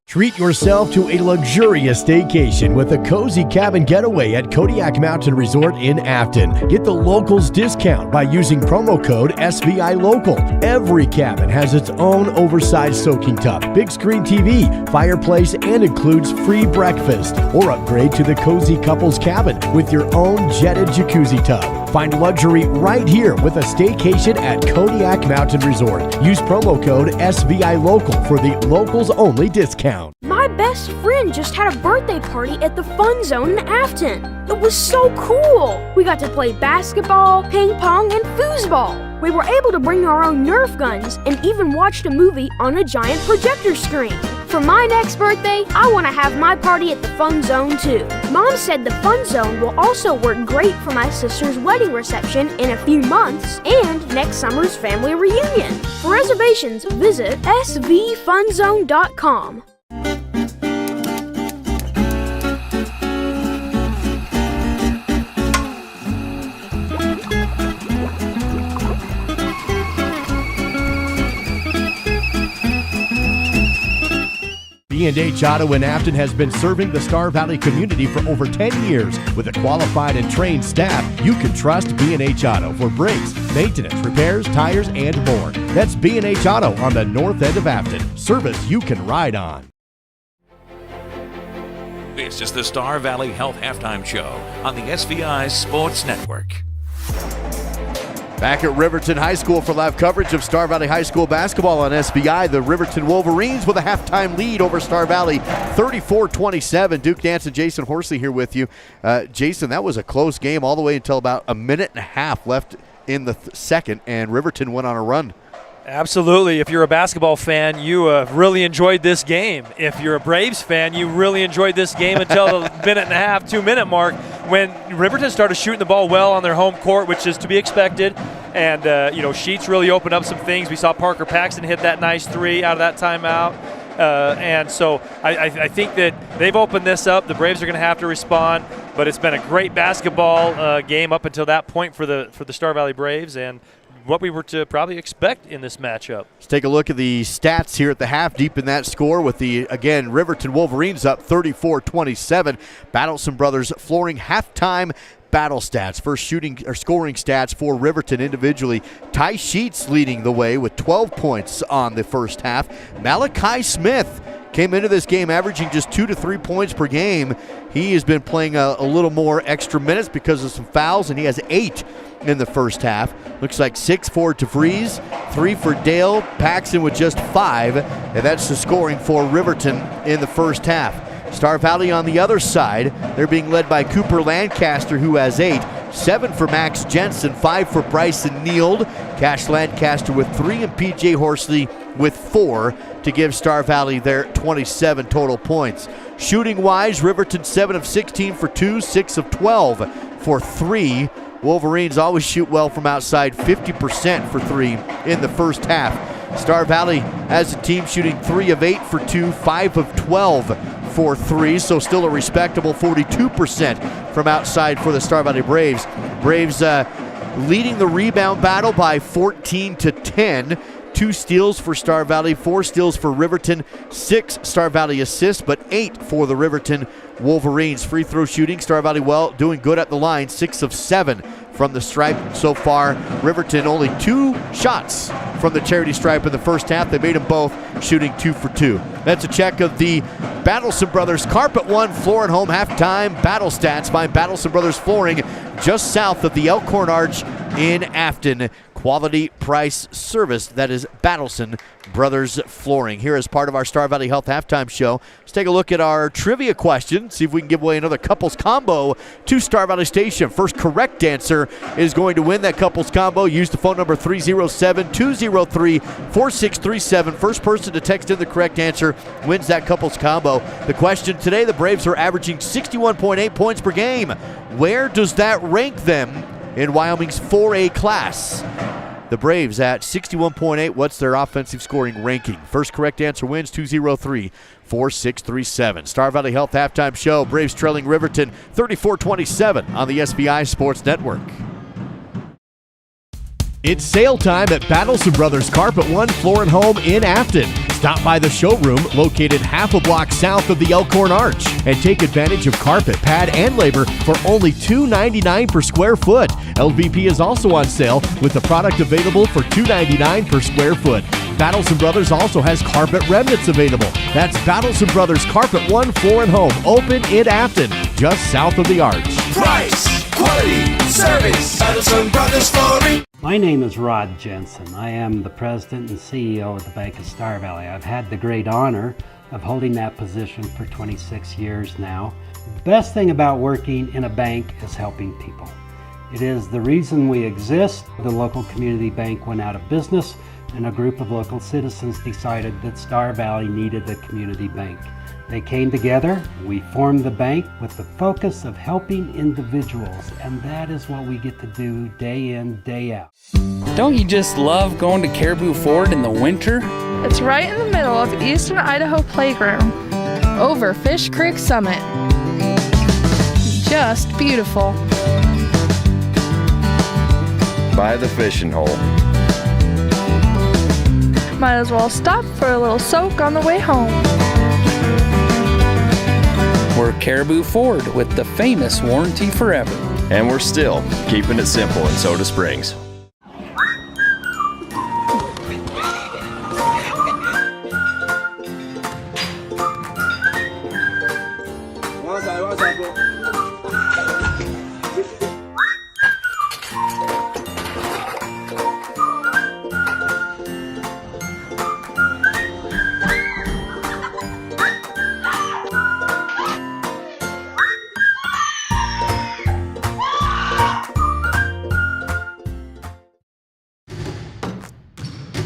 Treat yourself to a luxurious staycation with a cozy cabin getaway at Kodiak Mountain Resort in Afton. Get the locals discount by using promo code SVILOCAL. Every cabin has its own oversized soaking tub, big screen TV, fireplace, and includes free breakfast. Or upgrade to the cozy couples cabin with your own jetted jacuzzi tub. Find luxury right here with a staycation at Kodiak Mountain Resort. Use promo code SVILOCAL for the locals only discount. My best friend just had a birthday party at the Fun Zone in Afton. It was so cool. We got to play basketball, ping pong, and foosball. We were able to bring our own Nerf guns and even watched a movie on a giant projector screen. For my next birthday, I want to have my party at the Fun Zone too. Mom said the Fun Zone will also work great for my sister's wedding reception in a few months and next summer's family reunion. For reservations, visit svfunzone.com. B&H Auto in Afton has been serving the Star Valley community for over 10 years. With a qualified and trained staff, you can trust B&H Auto for brakes, maintenance, repairs, tires, and more. That's B&H Auto on the north end of Afton. Service you can ride on. This is the Star Valley Health Halftime Show on the SVI Sports Network. Back at Riverton High School for live coverage of Star Valley High School basketball on SBI. The Riverton Wolverines with a halftime lead over Star Valley, 34-27. Duke Nance and Jason Horsley here with you. Jason, that was a close game all the way until about a minute and a half left in the second, and Riverton went on a run. Absolutely. If you're a basketball fan, you really enjoyed this game. If you're a Braves fan, you really enjoyed this game until the minute and a half, 2-minute mark when Riverton started shooting the ball well on their home court, which is to be expected. And, Sheets really opened up some things. We saw Parker Paxton hit that nice 3 out of that timeout. And so I think that they've opened this up. The Braves are going to have to respond. But it's been a great basketball game up until that point for the Star Valley Braves. And what we were to probably expect in this matchup. Let's take a look at the stats here at the half, deep in that score with the, again, Riverton Wolverines up 34-27. Battleson Brothers Flooring halftime battle stats. First shooting or scoring stats for Riverton individually. Ty Sheets leading the way with 12 points on the first half. Malachi Smith came into this game averaging just 2 to 3 points per game. He has been playing a little more extra minutes because of some fouls, and he has 8 in the first half. Looks like 6 for DeVries, 3 for Dale, Paxton with just 5, and that's the scoring for Riverton in the first half. Star Valley on the other side, they're being led by Cooper Lancaster, who has 8, 7 for Max Jensen, 5 for Bryson Neild, Cash Lancaster with 3, and PJ Horsley with 4 to give Star Valley their 27 total points. Shooting-wise, Riverton 7 of 16 for 2, 6 of 12 for 3. Wolverines always shoot well from outside, 50% for 3 in the first half. Star Valley as a team shooting 3 of 8 for 2, 5 of 12 for 3, so still a respectable 42% from outside for the Star Valley Braves. Braves leading the rebound battle by 14-10. 2 steals for Star Valley, 4 steals for Riverton, 6 Star Valley assists, but 8 for the Riverton Wolverines. Free throw shooting, Star Valley doing good at the line, 6 of 7 from the stripe so far. Riverton only 2 shots from the charity stripe in the first half. They made them both, shooting 2 for 2. That's a check of the Battleson Brothers Carpet One Floor and Home halftime battle stats. Find Battleson Brothers Flooring just south of the Elkhorn Arch in Afton. Quality, price, service. That is Battleson Brothers Flooring. Here as part of our Star Valley Health halftime show, let's take a look at our trivia question. See if we can give away another couples combo to Star Valley Station. First correct answer is going to win that couples combo. Use the phone number 307-203-4637. First person to text in the correct answer wins that couples combo. The question today, the Braves are averaging 61.8 points per game. Where does that rank them in Wyoming's 4A class? The Braves at 61.8. What's their offensive scoring ranking? First correct answer wins 203-4637. Star Valley Health halftime show. Braves trailing Riverton 34-27 on the SVI Sports Network. It's sale time at Battleson Brothers Carpet One Floor and Home in Afton. Stop by the showroom located half a block south of the Elkhorn Arch and take advantage of carpet, pad, and labor for only $2.99 per square foot. LVP is also on sale with the product available for $2.99 per square foot. Battleson Brothers also has carpet remnants available. That's Battleson Brothers Carpet One Floor and Home, open in Afton, just south of the Arch. Price, quality, service. Battleson Brothers Flooring. My name is Rod Jensen. I am the president and CEO of the Bank of Star Valley. I've had the great honor of holding that position for 26 years now. The best thing about working in a bank is helping people. It is the reason we exist. The local community bank went out of business, and a group of local citizens decided that Star Valley needed a community bank. They came together, we formed the bank with the focus of helping individuals, and that is what we get to do day in, day out. Don't you just love going to Caribou Ford in the winter? It's right in the middle of Eastern Idaho Playground, over Fish Creek Summit. Just beautiful. By the fishing hole. Might as well stop for a little soak on the way home. We're Caribou Ford with the famous warranty forever. And we're still keeping it simple in Soda Springs.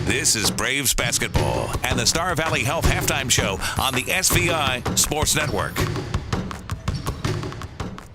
This is Braves basketball and the Star Valley Health halftime show on the SVI Sports Network.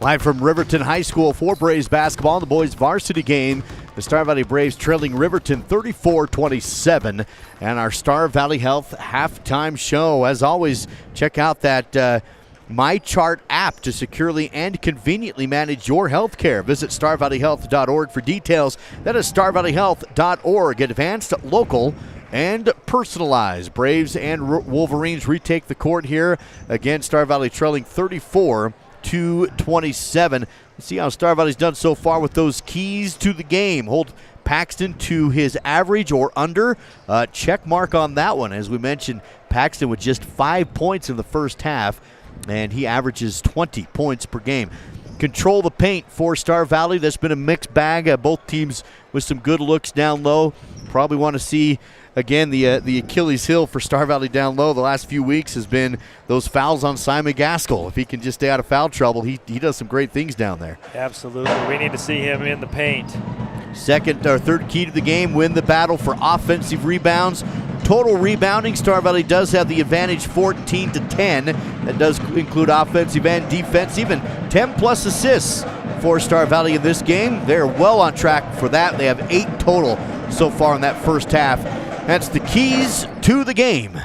Live from Riverton High School for Braves basketball in the boys varsity game. The Star Valley Braves trailing Riverton 34-27. And our Star Valley Health halftime show. As always, check out that MyChart app to securely and conveniently manage your health care. Visit StarValleyHealth.org for details. That is StarValleyHealth.org. Advanced, local, and personalized. Braves and Wolverines retake the court here. Again, Star Valley trailing 34-27. Let's see how Star Valley's done so far with those keys to the game. Hold Paxton to his average or under. Check mark on that one. As we mentioned, Paxton with just 5 points in the first half, and he averages 20 points per game. Control the paint for Star Valley. That's been a mixed bag. Both teams with some good looks down low. Probably want to see, again, the Achilles heel for Star Valley down low the last few weeks has been those fouls on Simon Gaskell. If he can just stay out of foul trouble, he does some great things down there. Absolutely. We need to see him in the paint. Second or third key to the game, win the battle for offensive rebounds. Total rebounding, Star Valley does have the advantage 14-10. That does include offensive and defensive, and 10-plus assists for Star Valley in this game. They're well on track for that. They have 8 total so far in that first half. That's the keys to the game.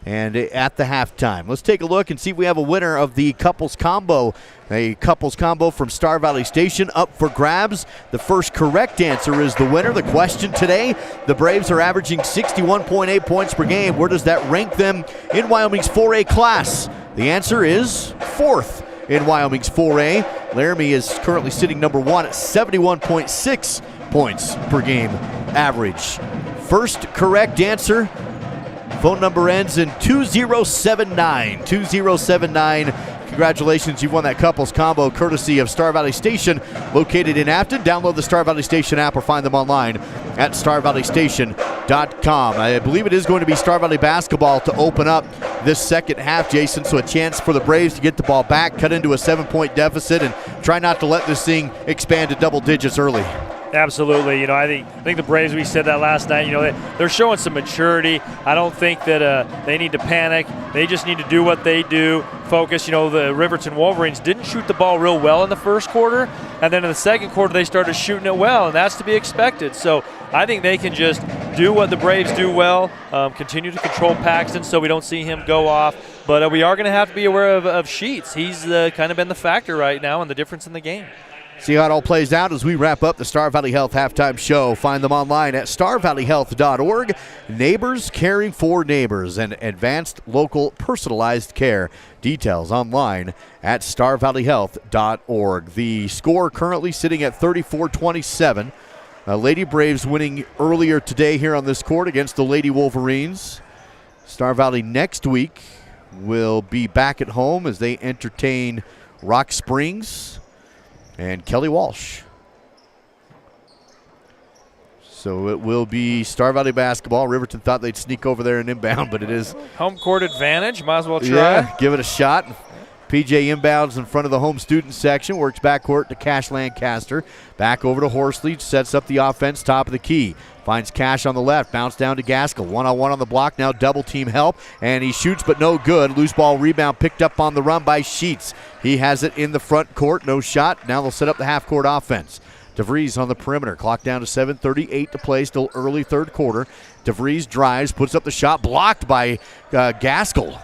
And at the halftime, let's take a look and see if we have a winner of the couples combo. A couples combo from Star Valley Station up for grabs. The first correct answer is the winner. The question today, the Braves are averaging 61.8 points per game. Where does that rank them in Wyoming's 4A class? The answer is 4th in Wyoming's 4A. Laramie is currently sitting number 1 at 71.6 points per game average. First correct answer. Phone number ends in 2079. 2079. Congratulations, you've won that couples combo courtesy of Star Valley Station, located in Afton. Download the Star Valley Station app or find them online at StarValleyStation.com. I believe it is going to be Star Valley basketball to open up this second half, Jason, so a chance for the Braves to get the ball back, cut into a 7-point deficit, and try not to let this thing expand to double digits early. Absolutely. I think the Braves, we said that last night, they're showing some maturity. I don't think that they need to panic. They just need to do what they do, focus. The Riverton Wolverines didn't shoot the ball real well in the first quarter, and then in the second quarter they started shooting it well, and that's to be expected. So I think they can just do what the Braves do well, continue to control Paxton so we don't see him go off. But we are going to have to be aware of Sheets. He's kind of been the factor right now and the difference in the game. See how it all plays out as we wrap up the Star Valley Health Halftime Show. Find them online at StarValleyHealth.org. Neighbors caring for neighbors and advanced local personalized care. Details online at StarValleyHealth.org. The score currently sitting at 34-27. Lady Braves winning earlier today here on this court against the Lady Wolverines. Star Valley next week will be back at home as they entertain Rock Springs and Kelly Walsh. So it will be Star Valley basketball. Riverton thought they'd sneak over there and inbound, but it is home court advantage. Might as well try. Yeah, give it a shot. PJ inbounds in front of the home student section, works backcourt to Cash Lancaster. Back over to Horsley, sets up the offense, top of the key. Finds Cash on the left, bounce down to Gaskell. One-on-one on the block, now double team help, and he shoots but no good. Loose ball rebound picked up on the run by Sheets. He has it in the front court, no shot. Now they'll set up the half-court offense. DeVries on the perimeter, clock down to 7:38 to play, still early third quarter. DeVries drives, puts up the shot, blocked by Gaskell.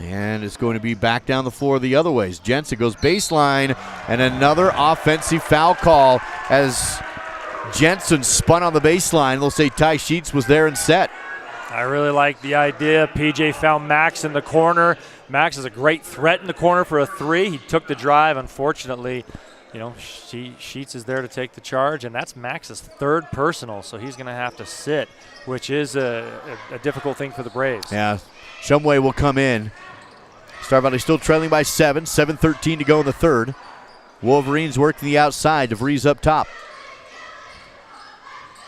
And it's going to be back down the floor the other ways. Jensen goes baseline, and another offensive foul call as Jensen spun on the baseline. They'll say Ty Sheets was there and set. I really like the idea. PJ found Max in the corner. Max is a great threat in the corner for a three. He took the drive. Unfortunately, Sheets is there to take the charge, and that's Max's third personal, so he's going to have to sit, which is a difficult thing for the Braves. Yeah, Shumway will come in. Star Valley still trailing by 7. 7:13 to go in the third. Wolverines working the outside. DeVries up top.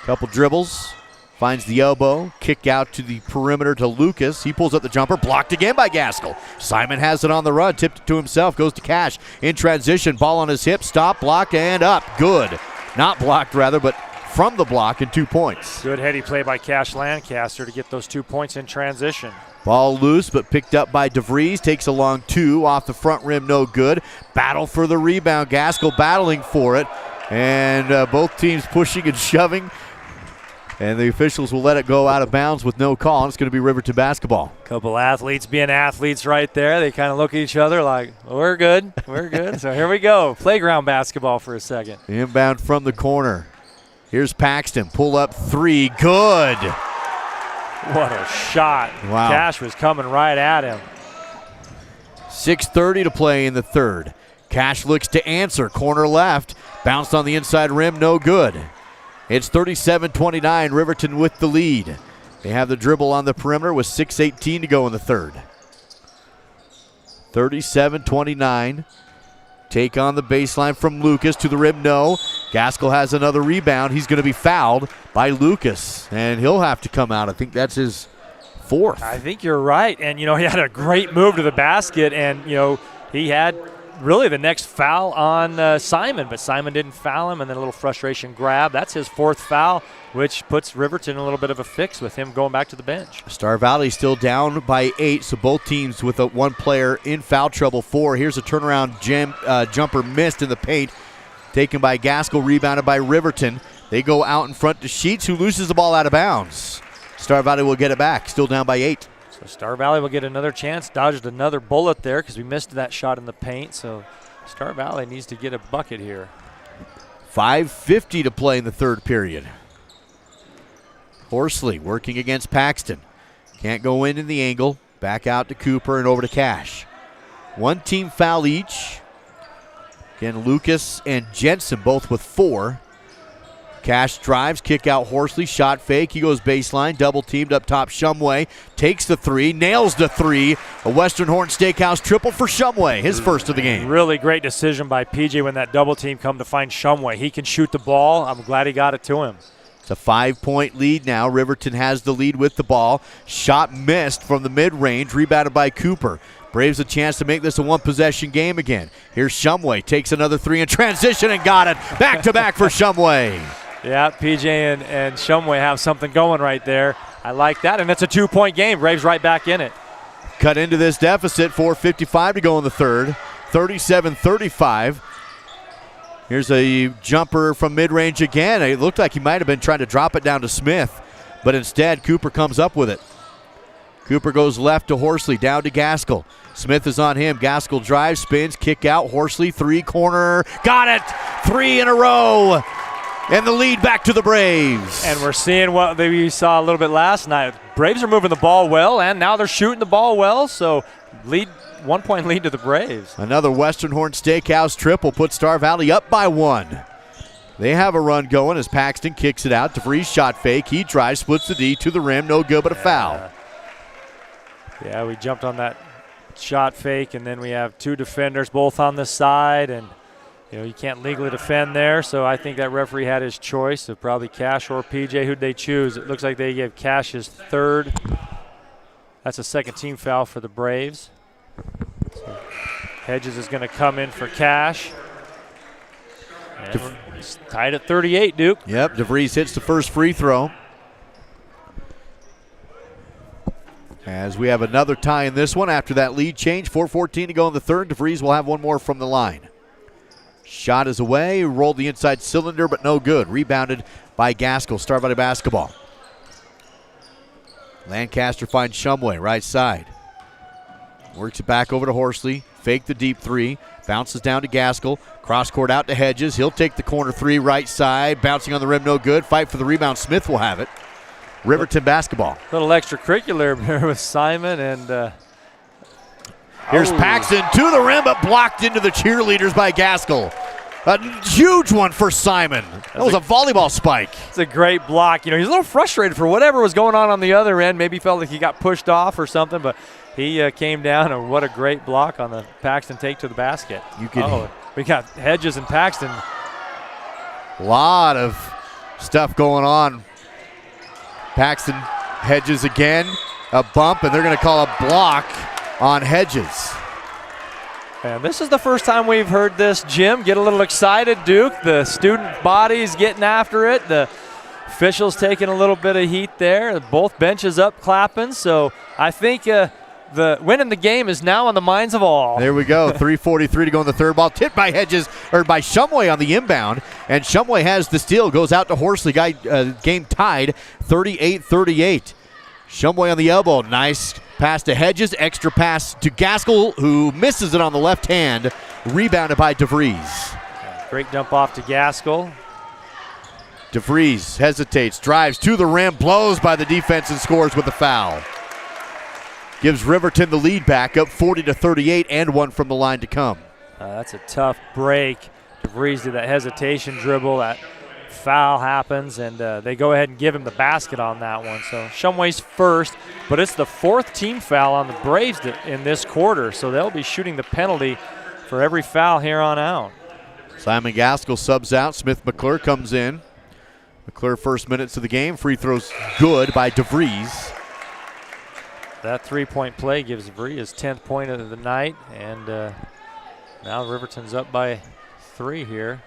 Couple dribbles. Finds the elbow. Kick out to the perimeter to Lucas. He pulls up the jumper. Blocked again by Gaskell. Simon has it on the run. Tipped it to himself. Goes to Cash. In transition. Ball on his hip. Stop. Block and up. Good. Not blocked rather, but from the block and 2 points. Good heady play by Cash Lancaster to get those 2 points in transition. Ball loose, but picked up by DeVries. Takes a long two. Off the front rim, no good. Battle for the rebound. Gaskell battling for it. And both teams pushing and shoving. And the officials will let it go out of bounds with no call. It's going to be Riverton basketball. Couple athletes being athletes right there. They kind of look at each other like, we're good, we're good. So here we go. Playground basketball for a second. Inbound from the corner. Here's Paxton. Pull up three. Good. What a shot. Wow. Cash was coming right at him. 6:30 to play in the third. Cash looks to answer. Corner left. Bounced on the inside rim. No good. It's 37-29. Riverton with the lead. They have the dribble on the perimeter with 6:18 to go in the third. 37-29. Take on the baseline from Lucas to the rim. No. Gaskell has another rebound. He's going to be fouled by Lucas, and he'll have to come out. I think that's his fourth. I think you're right. And, he had a great move to the basket, and, he had really the next foul on Simon, but Simon didn't foul him, and then a little frustration grab. That's his fourth foul, which puts Riverton in a little bit of a fix with him going back to the bench. Star Valley still down by 8, so both teams with one player in foul trouble. 4. Here's a turnaround jumper missed in the paint, taken by Gaskell, rebounded by Riverton. They go out in front to Sheets, who loses the ball out of bounds. Star Valley will get it back, still down by 8. So Star Valley will get another chance. Dodged another bullet there because we missed that shot in the paint. So Star Valley needs to get a bucket here. 5:50 to play in the third period. Horsley working against Paxton. Can't go in the angle. Back out to Cooper and over to Cash. One team foul each. Again, Lucas and Jensen both with 4. Cash drives, kick out Horsley, shot fake. He goes baseline, double teamed up top. Shumway takes the 3, nails the 3. A Western Horn Steakhouse triple for Shumway, his first of the game. Really great decision by PJ when that double team come to find Shumway. He can shoot the ball. I'm glad he got it to him. It's a 5-point lead now. Riverton has the lead with the ball. Shot missed from the mid-range, rebounded by Cooper. Braves a chance to make this a one-possession game again. Here's Shumway, takes another 3 in transition and got it. Back-to-back for Shumway. Yeah, PJ and Shumway have something going right there. I like that, and it's a 2-point game. Braves right back in it. Cut into this deficit, 4:55 to go in the third. 37-35. Here's a jumper from mid-range again. It looked like he might have been trying to drop it down to Smith, but instead Cooper comes up with it. Cooper goes left to Horsley, down to Gaskell. Smith is on him. Gaskell drives, spins, kick out. Horsley, 3 corner. Got it! 3 in a row. And the lead back to the Braves. And we're seeing what we saw a little bit last night. Braves are moving the ball well, and now they're shooting the ball well, so 1-point lead to the Braves. Another Western Horn Steakhouse triple puts Star Valley up by 1. They have a run going as Paxton kicks it out. DeVries shot fake. He drives, splits the D to the rim. No good, but a foul. Yeah, we jumped on that shot fake, and then we have 2 defenders both on the side, and you can't legally defend there, so I think that referee had his choice of probably Cash or PJ. Who'd they choose? It looks like they gave Cash his 3rd. That's a second team foul for the Braves. So Hedges is going to come in for Cash. And it's tied at 38, Duke. Yep, DeVries hits the first free throw. As we have another tie in this one after that lead change. 4:14 to go in the third. DeVries will have one more from the line. Shot is away, rolled the inside cylinder, but no good. Rebounded by Gaskell. Star Valley basketball. Lancaster finds Shumway, right side. Works it back over to Horsley. Fake the deep 3. Bounces down to Gaskell. Cross court out to Hedges. He'll take the corner 3, right side. Bouncing on the rim, no good. Fight for the rebound. Smith will have it. Riverton basketball. Little extracurricular there with Simon and... Here's Paxton to the rim, but blocked into the cheerleaders by Gaskell. A huge one for Simon. That was a volleyball spike. It's a great block. He's a little frustrated for whatever was going on the other end. Maybe felt like he got pushed off or something, but he came down, and what a great block on the Paxton take to the basket. We got Hedges and Paxton. A lot of stuff going on. Paxton, Hedges again. A bump, and they're going to call a block on Hedges. And this is the first time we've heard this, Jim. Get a little excited, Duke. The student body's getting after it. The officials taking a little bit of heat there. Both benches up clapping. So I think the winning the game is now on the minds of all. There we go. 3:43 to go in the third. Ball tipped by by Shumway on the inbound, and Shumway has the steal. Goes out to Horsley. Game tied 38-38. Shumway on the elbow. Nice pass to Hedges. Extra pass to Gaskell, who misses it on the left hand. Rebounded by DeVries. Great dump off to Gaskell. DeVries hesitates, drives to the rim, blows by the defense, and scores with a foul. Gives Riverton the lead back up 40-38 and one from the line to come. That's a tough break. DeVries did that hesitation dribble. That foul happens, and they go ahead and give him the basket on that one. So Shumway's first, but it's the fourth team foul on the Braves in this quarter, so they'll be shooting the penalty for every foul here on out. Simon Gaskell subs out. Smith McClure comes in. McClure first minutes of the game. Free throws good by DeVries. That three-point play gives DeVries his 10th point of the night, and now Riverton's up by 3 here.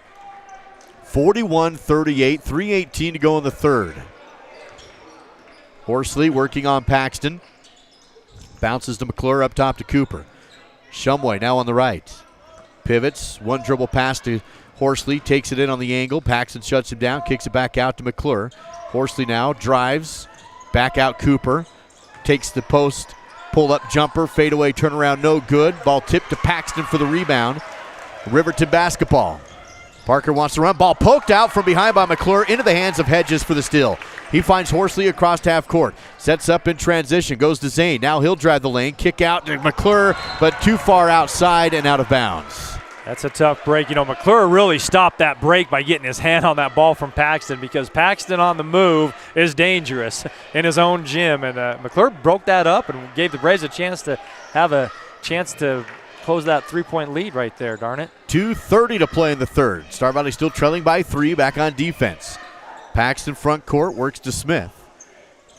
41-38, 3:18 to go in the third. Horsley working on Paxton. Bounces to McClure, up top to Cooper. Shumway now on the right. Pivots, one dribble pass to Horsley, takes it in on the angle. Paxton shuts him down, kicks it back out to McClure. Horsley now drives, back out Cooper. Takes the post, pull-up jumper, fadeaway turnaround, no good. Ball tipped to Paxton for the rebound. Riverton basketball. Parker wants to run. Ball poked out from behind by McClure into the hands of Hedges for the steal. He finds Horsley across half court. Sets up in transition. Goes to Zane. Now he'll drive the lane. Kick out to McClure, but too far outside and out of bounds. That's a tough break. You know, McClure really stopped that break by getting his hand on that ball from Paxton, because Paxton on the move is dangerous in his own gym. And McClure broke that up and gave the Braves a chance to close that three-point lead right there, darn it. 2:30 to play in the third. Star Valley still trailing by 3, back on defense. Paxton front court, works to Smith.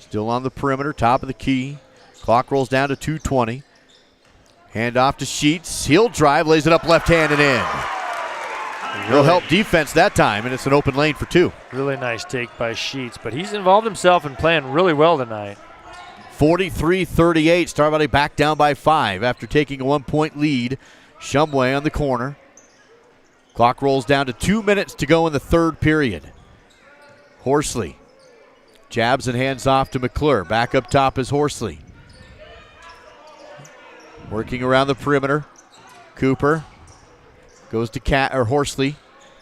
Still on the perimeter, top of the key. Clock rolls down to 2:20. Hand off to Sheets. He'll drive, lays it up left hand and in. He'll help defense that time, and it's an open lane for 2. Really nice take by Sheets, but he's involved himself in playing really well tonight. 43-38. Star Valley back down by 5 after taking a 1-point lead. Shumway on the corner. Clock rolls down to 2 minutes to go in the third period. Horsley jabs and hands off to McClure. Back up top is Horsley. Working around the perimeter. Cooper goes to Horsley.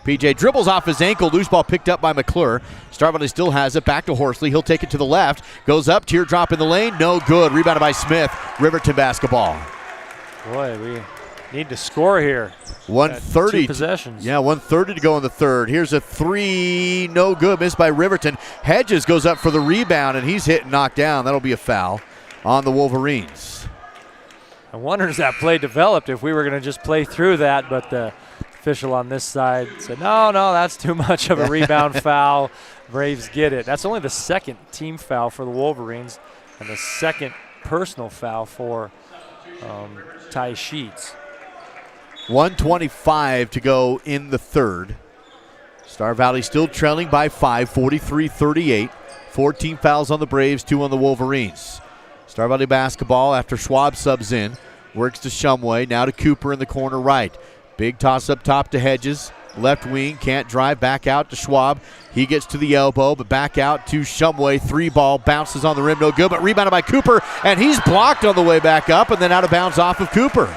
PJ dribbles off his ankle. Loose ball picked up by McClure. Star Valley still has it. Back to Horsley. He'll take it to the left. Goes up. Teardrop in the lane. No good. Rebounded by Smith. Riverton basketball. Boy, we need to score here. 1:30. 2 possessions. Yeah, 1:30 to go in the third. Here's a 3. No good. Missed by Riverton. Hedges goes up for the rebound, and he's hit and knocked down. That'll be a foul on the Wolverines. I wonder as that play developed if we were going to just play through that, but the official on this side said, no, that's too much of a rebound foul. Braves get it. That's only the second team foul for the Wolverines and the second personal foul for Ty Sheets. 1:25 to go in the third. Star Valley still trailing by 5, 43-38. 14 fouls on the Braves, 2 on the Wolverines. Star Valley basketball after Schwab subs in. Works to Shumway, now to Cooper in the corner right. Big toss up top to Hedges. Left wing, can't drive, back out to Schwab. He gets to the elbow, but back out to Shumway. 3 ball, bounces on the rim, no good, but rebounded by Cooper, and he's blocked on the way back up and then out of bounds off of Cooper.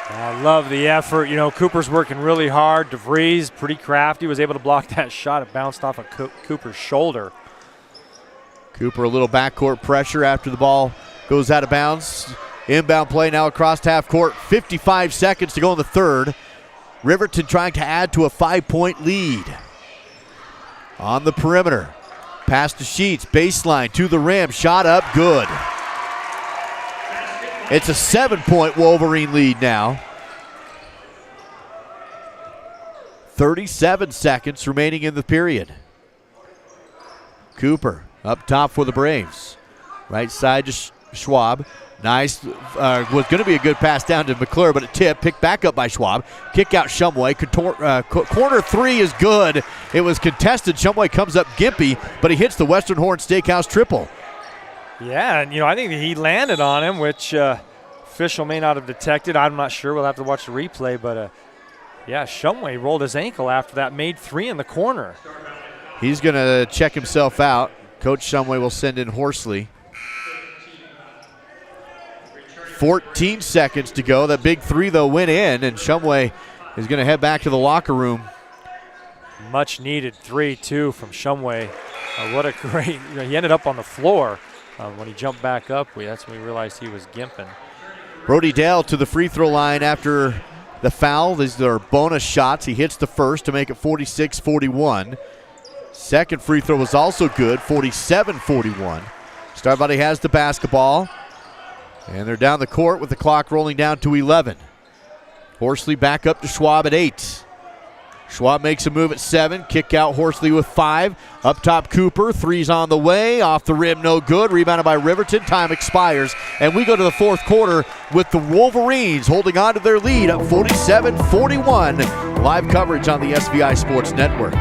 I love the effort. You know, Cooper's working really hard. DeVries, pretty crafty, was able to block that shot. It bounced off of Cooper's shoulder. Cooper a little backcourt pressure after the ball goes out of bounds. Inbound play now across half court. 55 seconds to go in the third. Riverton trying to add to a 5-point lead. On the perimeter. Pass to Sheets. Baseline to the rim. Shot up. Good. It's a 7-point Wolverine lead now. 37 seconds remaining in the period. Cooper up top for the Braves. Right side to Schwab. Nice. Was going to be a good pass down to McClure, but it tipped. Picked back up by Schwab. Kick out Shumway. Corner 3 is good. It was contested. Shumway comes up gimpy, but he hits the Western Horn Steakhouse triple. Yeah, and I think he landed on him, which official may not have detected. I'm not sure. We'll have to watch the replay. But, yeah, Shumway rolled his ankle after that, made 3 in the corner. He's going to check himself out. Coach Shumway will send in Horsley. 14 seconds to go. That big 3, though, went in, and Shumway is going to head back to the locker room. Much needed 3, too, from Shumway. What a great, he ended up on the floor. When he jumped back up, that's when we realized he was gimping. Brody Dale to the free throw line after the foul. These are bonus shots. He hits the first to make it 46-41. Second free throw was also good, 47-41. Star Valley has the basketball, and they're down the court with the clock rolling down to 11. Horsley back up to Schwab at 8. Schwab makes a move at 7. Kick out Horsley with 5. Up top Cooper. 3's on the way. Off the rim, no good. Rebounded by Riverton. Time expires. And we go to the fourth quarter with the Wolverines holding on to their lead up 47-41. Live coverage on the SVI Sports Network.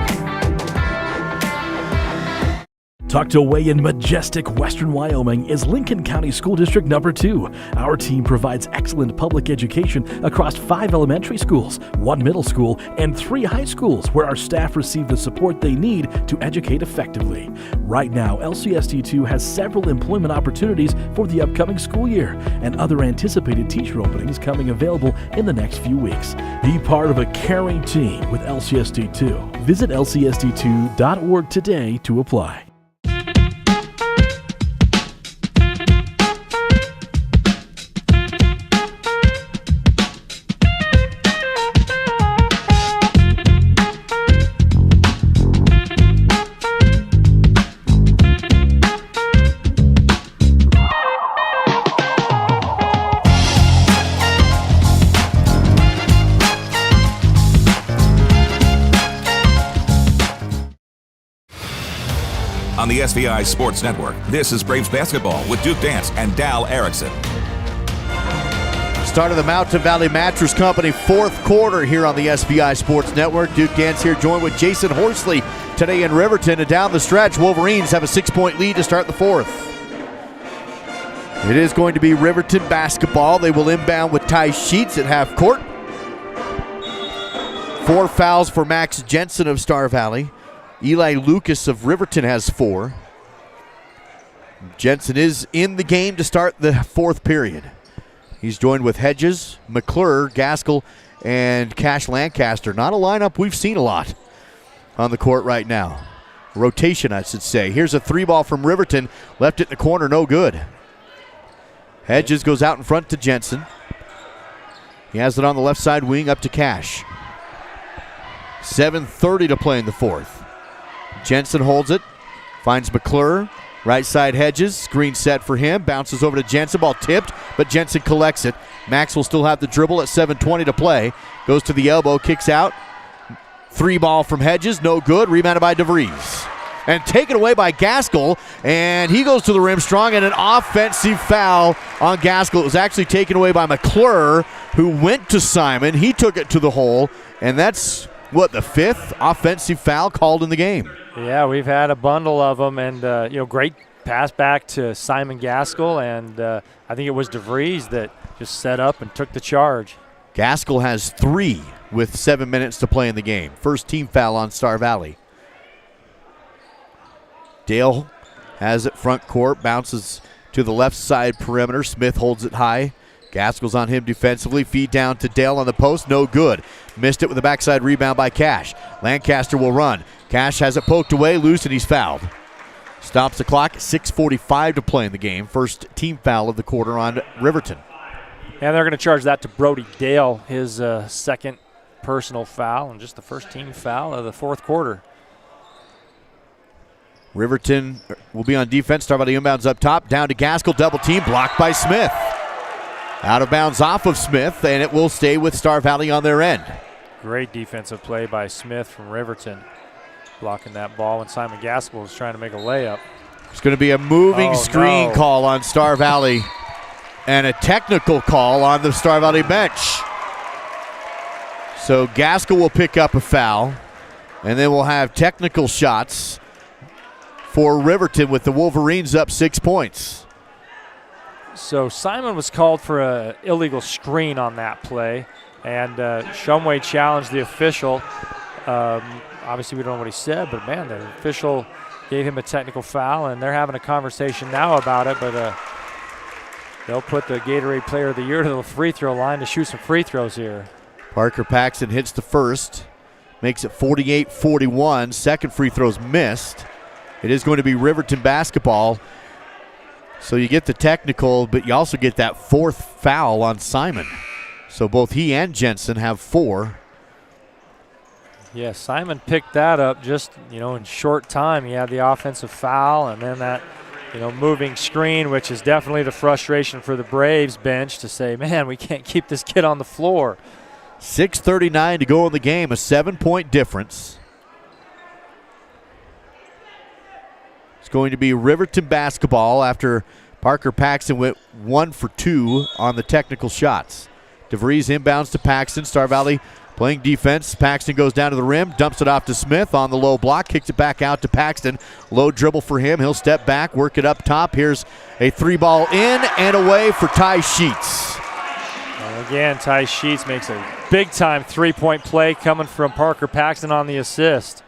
Tucked away in majestic western Wyoming is Lincoln County School District Number 2. Our team provides excellent public education across 5 elementary schools, 1 middle school, and 3 high schools where our staff receive the support they need to educate effectively. Right now, LCSD2 has several employment opportunities for the upcoming school year and other anticipated teacher openings coming available in the next few weeks. Be part of a caring team with LCSD2. Visit lcsd2.org today to apply. On the SVI Sports Network, this is Braves basketball with Duke Dance and Dal Erickson. Start of the Mountain Valley Mattress Company fourth quarter here on the SVI Sports Network. Duke Dance here joined with Jason Horsley today in Riverton. And down the stretch, Wolverines have a 6-point lead to start the fourth. It is going to be Riverton basketball. They will inbound with Ty Sheets at half court. 4 fouls for Max Jensen of Star Valley. Eli Lucas of Riverton has 4. Jensen is in the game to start the fourth period. He's joined with Hedges, McClure, Gaskell, and Cash Lancaster. Not a lineup we've seen a lot on the court right now. Rotation, I should say. Here's a 3-ball from Riverton. Left it in the corner, no good. Hedges goes out in front to Jensen. He has it on the left side wing up to Cash. 7:30 to play in the fourth. Jensen holds it, finds McClure, right side Hedges, screen set for him, bounces over to Jensen, ball tipped, but Jensen collects it. Max will still have the dribble at 7:20 to play, goes to the elbow, kicks out, 3-ball from Hedges, no good, rebounded by DeVries. And taken away by Gaskell, and he goes to the rim strong, and an offensive foul on Gaskell. It was actually taken away by McClure, who went to Simon, he took it to the hole, and that's the 5th offensive foul called in the game. Yeah, we've had a bundle of them, and great pass back to Simon Gaskell, and I think it was DeVries that just set up and took the charge. Gaskell has 3 with 7 minutes to play in the game. First team foul on Star Valley. Dale has it front court, bounces to the left side perimeter. Smith holds it high. Gaskell's on him defensively. Feed down to Dale on the post. No good. Missed it with a backside rebound by Cash. Lancaster will run. Cash has it poked away, loose, and he's fouled. Stops the clock. 6:45 to play in the game. First team foul of the quarter on Riverton. And they're going to charge that to Brody Dale, his second personal foul, and just the first team foul of the fourth quarter. Riverton will be on defense. Star Valley inbounds up top. Down to Gaskell. Double team. Blocked by Smith. Out of bounds off of Smith, and it will stay with Star Valley on their end. Great defensive play by Smith from Riverton, blocking that ball when Simon Gaskell was trying to make a layup. It's going to be a moving screen call on Star Valley and a technical call on the Star Valley bench. So Gaskell will pick up a foul, and then we'll have technical shots for Riverton with the Wolverines up 6 points. So Simon was called for an illegal screen on that play, and Shumway challenged the official. Obviously, we don't know what he said, but, man, the official gave him a technical foul, and they're having a conversation now about it, but they'll put the Gatorade Player of the Year to the free throw line to shoot some free throws here. Parker Paxton hits the first, makes it 48-41. Second free throw's missed. It is going to be Riverton basketball. So you get the technical, but you also get that fourth foul on Simon. So both he and Jensen have 4. Yeah, Simon picked that up just, in short time. He had the offensive foul and then that, moving screen, which is definitely the frustration for the Braves bench to say, man, we can't keep this kid on the floor. 6:39 to go in the game, a 7-point difference. It's going to be Riverton basketball after Parker Paxton went 1 for 2 on the technical shots. DeVries inbounds to Paxton. Star Valley playing defense. Paxton goes down to the rim, dumps it off to Smith on the low block, kicks it back out to Paxton. Low dribble for him. He'll step back, work it up top. Here's a 3-ball in and away for Ty Sheets. And again, Ty Sheets makes a big-time three-point play coming from Parker Paxton on the assist.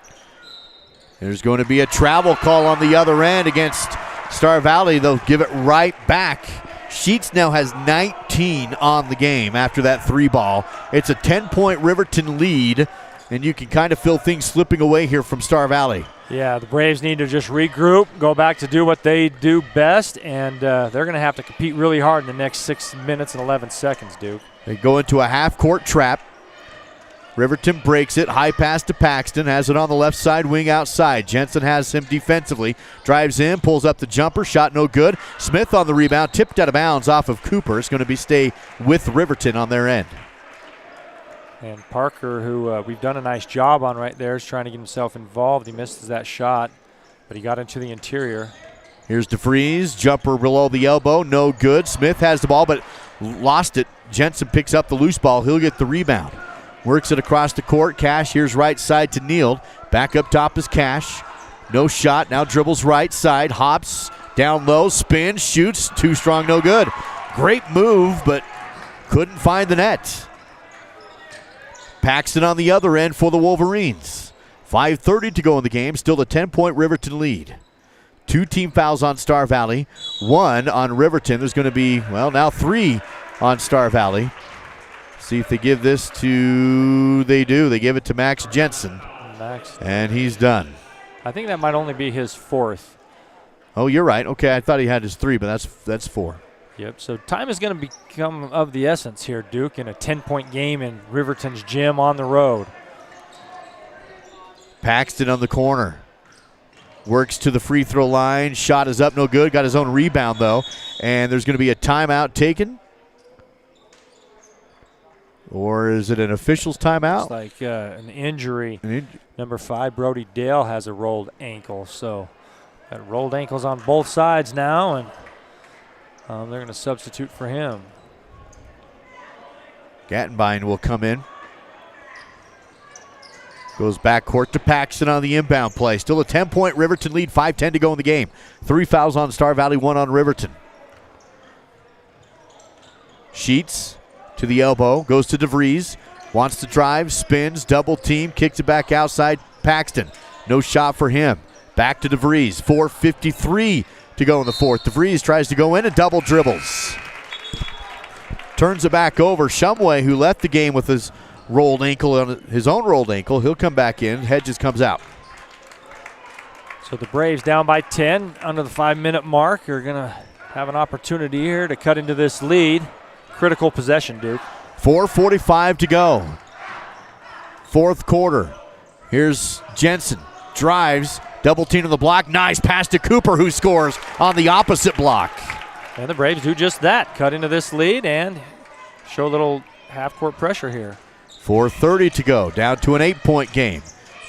There's going to be a travel call on the other end against Star Valley. They'll give it right back. Sheets now has 19 on the game after that 3-ball. It's a 10-point Riverton lead, and you can kind of feel things slipping away here from Star Valley. Yeah, the Braves need to just regroup, go back to do what they do best, and they're going to have to compete really hard in the next 6 minutes and 11 seconds, Duke. They go into a half-court trap. Riverton breaks it, high pass to Paxton, has it on the left side, wing outside. Jensen has him defensively, drives in, pulls up the jumper, shot no good. Smith on the rebound, tipped out of bounds off of Cooper. It's going to stay with Riverton on their end. And Parker, who we've done a nice job on right there, is trying to get himself involved. He misses that shot, but he got into the interior. Here's DeVries, jumper below the elbow, no good. Smith has the ball, but lost it. Jensen picks up the loose ball. He'll get the rebound. Works it across the court. Cash, here's right side to Neild. Back up top is Cash. No shot, now dribbles right side. Hops, down low, spins, shoots. Too strong, no good. Great move, but couldn't find the net. Paxton on the other end for the Wolverines. 5:30 to go in the game. Still a 10-point Riverton lead. 2 team fouls on Star Valley. 1 on Riverton. There's going to be, now 3 on Star Valley. See if they give this to, they do. They give it to Max Jensen. And he's done. I think that might only be his 4th. Oh, you're right. Okay, I thought he had his 3, but that's 4. Yep, so time is going to become of the essence here, Duke, in a 10-point game in Riverton's gym on the road. Paxton on the corner. Works to the free throw line. Shot is up, no good. Got his own rebound, though. And there's going to be a timeout taken. Or is it an official's timeout? It's like an injury. Number 5, Brody Dale, has a rolled ankle. So got rolled ankles on both sides now, and they're going to substitute for him. Gattenbein will come in. Goes back court to Paxton on the inbound play. Still a 10-point Riverton lead, 5:10 to go in the game. 3 fouls on Star Valley, 1 on Riverton. Sheets to the elbow, goes to DeVries, wants to drive, spins, double team, kicks it back outside. Paxton, no shot for him. Back to DeVries, 4:53 to go in the 4th. DeVries tries to go in and double dribbles. Turns it back over. Shumway, who left the game with his rolled ankle, on his own rolled ankle, he'll come back in. Hedges comes out. So the Braves down by 10 under the 5-minute mark are going to have an opportunity here to cut into this lead. Critical possession, Duke. 4:45 to go. 4th quarter. Here's Jensen. Drives. Double team on the block. Nice pass to Cooper, who scores on the opposite block. And the Braves do just that. Cut into this lead and show a little half-court pressure here. 4:30 to go. Down to an 8-point game.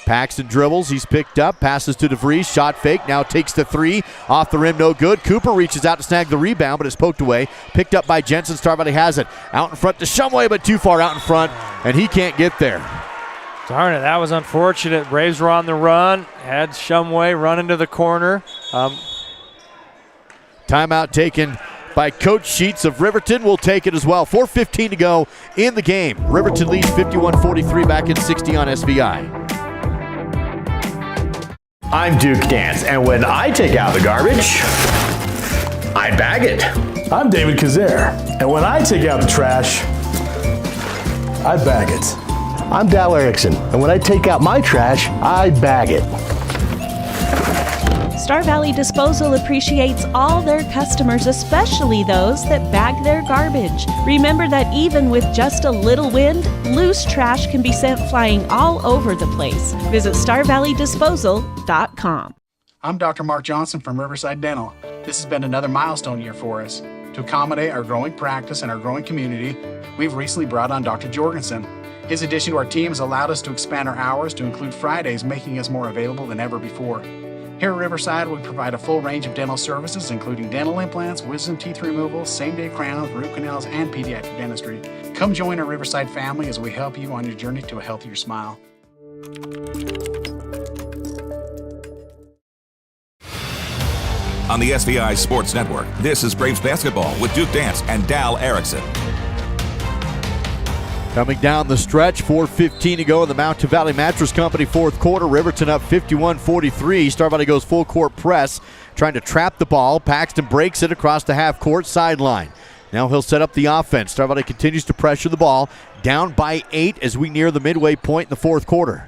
Paxton dribbles. He's picked up. Passes to DeVries. Shot fake. Now takes the 3. Off the rim. No good. Cooper reaches out to snag the rebound, but it's poked away. Picked up by Jensen. Star Valley has it. Out in front to Shumway, but too far out in front, and he can't get there. Darn it, that was unfortunate. Braves were on the run. Had Shumway run into the corner. Timeout taken by Coach Sheets of Riverton. Will take it as well. 4:15 to go in the game. Riverton leads 51-43 back in 60 on SVI. I'm Duke Dance, and when I take out the garbage, I bag it. I'm David Kazare, and when I take out the trash, I bag it. I'm Dal Erickson, and when I take out my trash, I bag it. Star Valley Disposal appreciates all their customers, especially those that bag their garbage. Remember that even with just a little wind, loose trash can be sent flying all over the place. Visit StarValleyDisposal.com. I'm Dr. Mark Johnson from Riverside Dental. This has been another milestone year for us. To accommodate our growing practice and our growing community, we've recently brought on Dr. Jorgensen. His addition to our team has allowed us to expand our hours to include Fridays, making us more available than ever before. Here at Riverside, we provide a full range of dental services, including dental implants, wisdom teeth removal, same-day crowns, root canals, and pediatric dentistry. Come join our Riverside family as we help you on your journey to a healthier smile. On the SVI Sports Network, this is Braves basketball with Duke Dance and Dal Erickson. Coming down the stretch, 4:15 to go in the Mountain Valley Mattress Company fourth quarter. Riverton up 51-43. Star Valley goes full court press, trying to trap the ball. Paxton breaks it across the half court sideline. Now he'll set up the offense. Star Valley continues to pressure the ball, down by 8 as we near the midway point in the fourth quarter.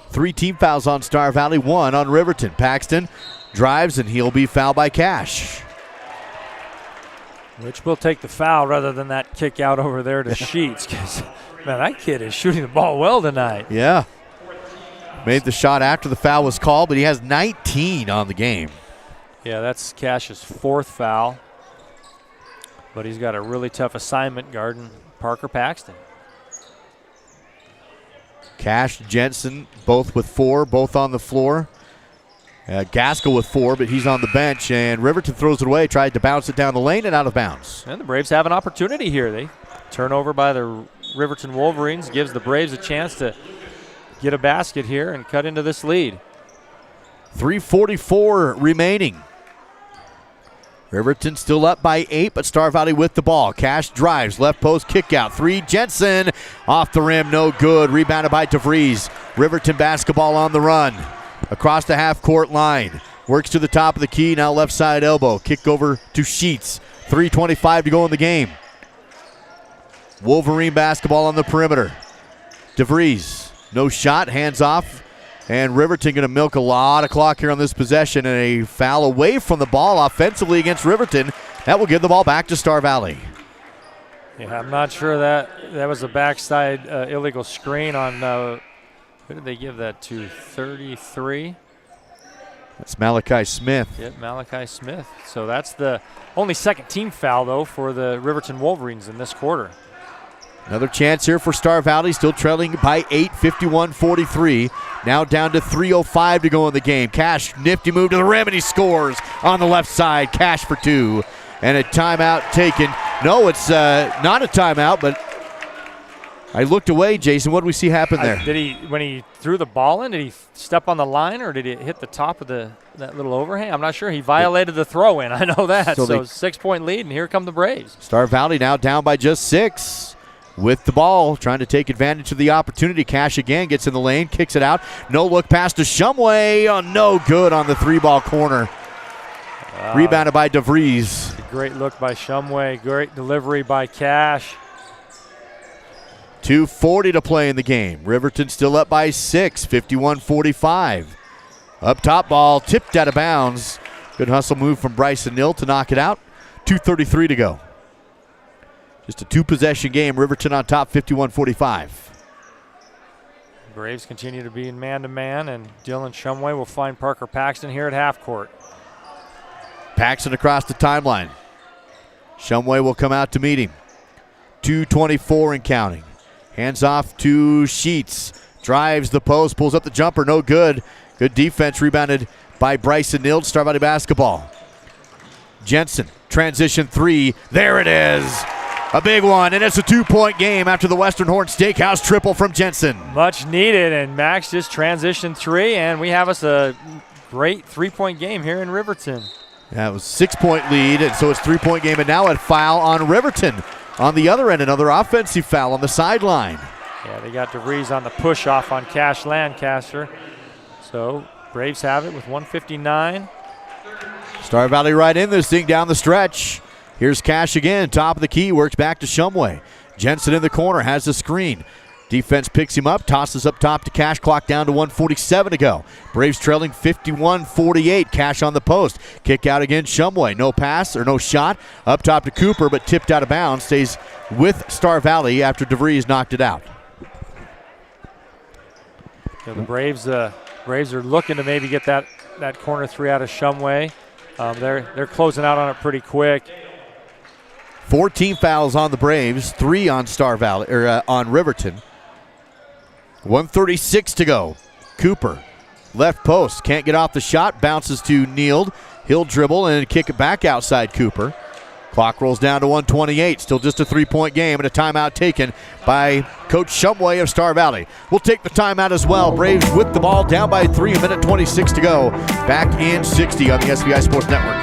3 team fouls on Star Valley, 1 on Riverton. Paxton drives and he'll be fouled by Cash. Rich will take the foul rather than that kick out over there to Sheets. Because, man, that kid is shooting the ball well tonight. Yeah. Made the shot after the foul was called, but he has 19 on the game. Yeah, that's Cash's 4th foul. But he's got a really tough assignment guarding Parker Paxton. Cash, Jensen, both with 4, both on the floor. Gaskell with 4, but he's on the bench, and Riverton throws it away, tried to bounce it down the lane and out of bounds. And the Braves have an opportunity here. They turnover by the Riverton Wolverines gives the Braves a chance to get a basket here and cut into this lead. 3:44 remaining. Riverton still up by 8, but Star Valley with the ball. Cash drives, left post kick out. 3, Jensen off the rim, no good. Rebounded by DeVries. Riverton basketball on the run. Across the half-court line. Works to the top of the key, now left side elbow. Kick over to Sheets. 3:25 to go in the game. Wolverine basketball on the perimeter. DeVries, no shot, hands off. And Riverton going to milk a lot of clock here on this possession, and a foul away from the ball offensively against Riverton. That will give the ball back to Star Valley. Yeah, I'm not sure that was a backside illegal screen on who did they give that to? 33? That's Malachi Smith. Yep, Malachi Smith. So that's the only second team foul, though, for the Riverton Wolverines in this quarter. Another chance here for Star Valley, still trailing by 8, 51-43. Now down to 3:05 to go in the game. Cash, nifty move to the rim, and he scores on the left side. Cash for 2. And a timeout taken. No, it's not a timeout, but I looked away, Jason. What did we see happen there? When he threw the ball in, did he step on the line or did it hit the top of that little overhang? I'm not sure. He violated the throw in. I know that. So 6-point lead, and here come the Braves. Star Valley now down by just 6 with the ball, trying to take advantage of the opportunity. Cash again gets in the lane, kicks it out. No look pass to Shumway. Oh, no good on the 3-ball corner. Rebounded by DeVries. Great look by Shumway. Great delivery by Cash. 2:40 to play in the game. Riverton still up by 6, 51-45. Up top ball, tipped out of bounds. Good hustle move from Bryson Nill to knock it out. 2:33 to go. Just a 2-possession game. Riverton on top, 51-45. Braves continue to be in man-to-man, and Dylan Shumway will find Parker Paxton here at half court. Paxton across the timeline. Shumway will come out to meet him. 2:24 and counting. Hands off to Sheets. Drives the post, pulls up the jumper, no good. Good defense, rebounded by Bryson Nild. Star Valley basketball. Jensen, transition 3. There it is. A big one, and it's a 2-point game after the Western Horn Steakhouse triple from Jensen. Much needed, and Max just transitioned 3, and we have us a great 3-point game here in Riverton. That was 6-point lead, and so it's 3-point game, and now a foul on Riverton. On the other end, another offensive foul on the sideline. Yeah, they got DeVries on the push-off on Cash Lancaster. So Braves have it with 1:59. Star Valley right in this thing down the stretch. Here's Cash again, top of the key, works back to Shumway. Jensen in the corner, has the screen. Defense picks him up, tosses up top to Cash, clock down to 1:47 to go. Braves trailing 51-48, Cash on the post. Kick out again, Shumway, no pass or no shot. Up top to Cooper, but tipped out of bounds, stays with Star Valley after DeVries knocked it out. So the Braves are looking to maybe get that corner three out of Shumway. They're closing out on it pretty quick. 14 fouls on the Braves, 3 on Star Valley or on Riverton. 1:36 to go. Cooper, left post, can't get off the shot, bounces to Neild. He'll dribble and kick it back outside Cooper. Clock rolls down to 1:28, still just a 3-point game, and a timeout taken by Coach Shumway of Star Valley. We'll take the timeout as well. Braves with the ball, down by 3, 1:26 to go. Back in 60 on the SVI Sports Network.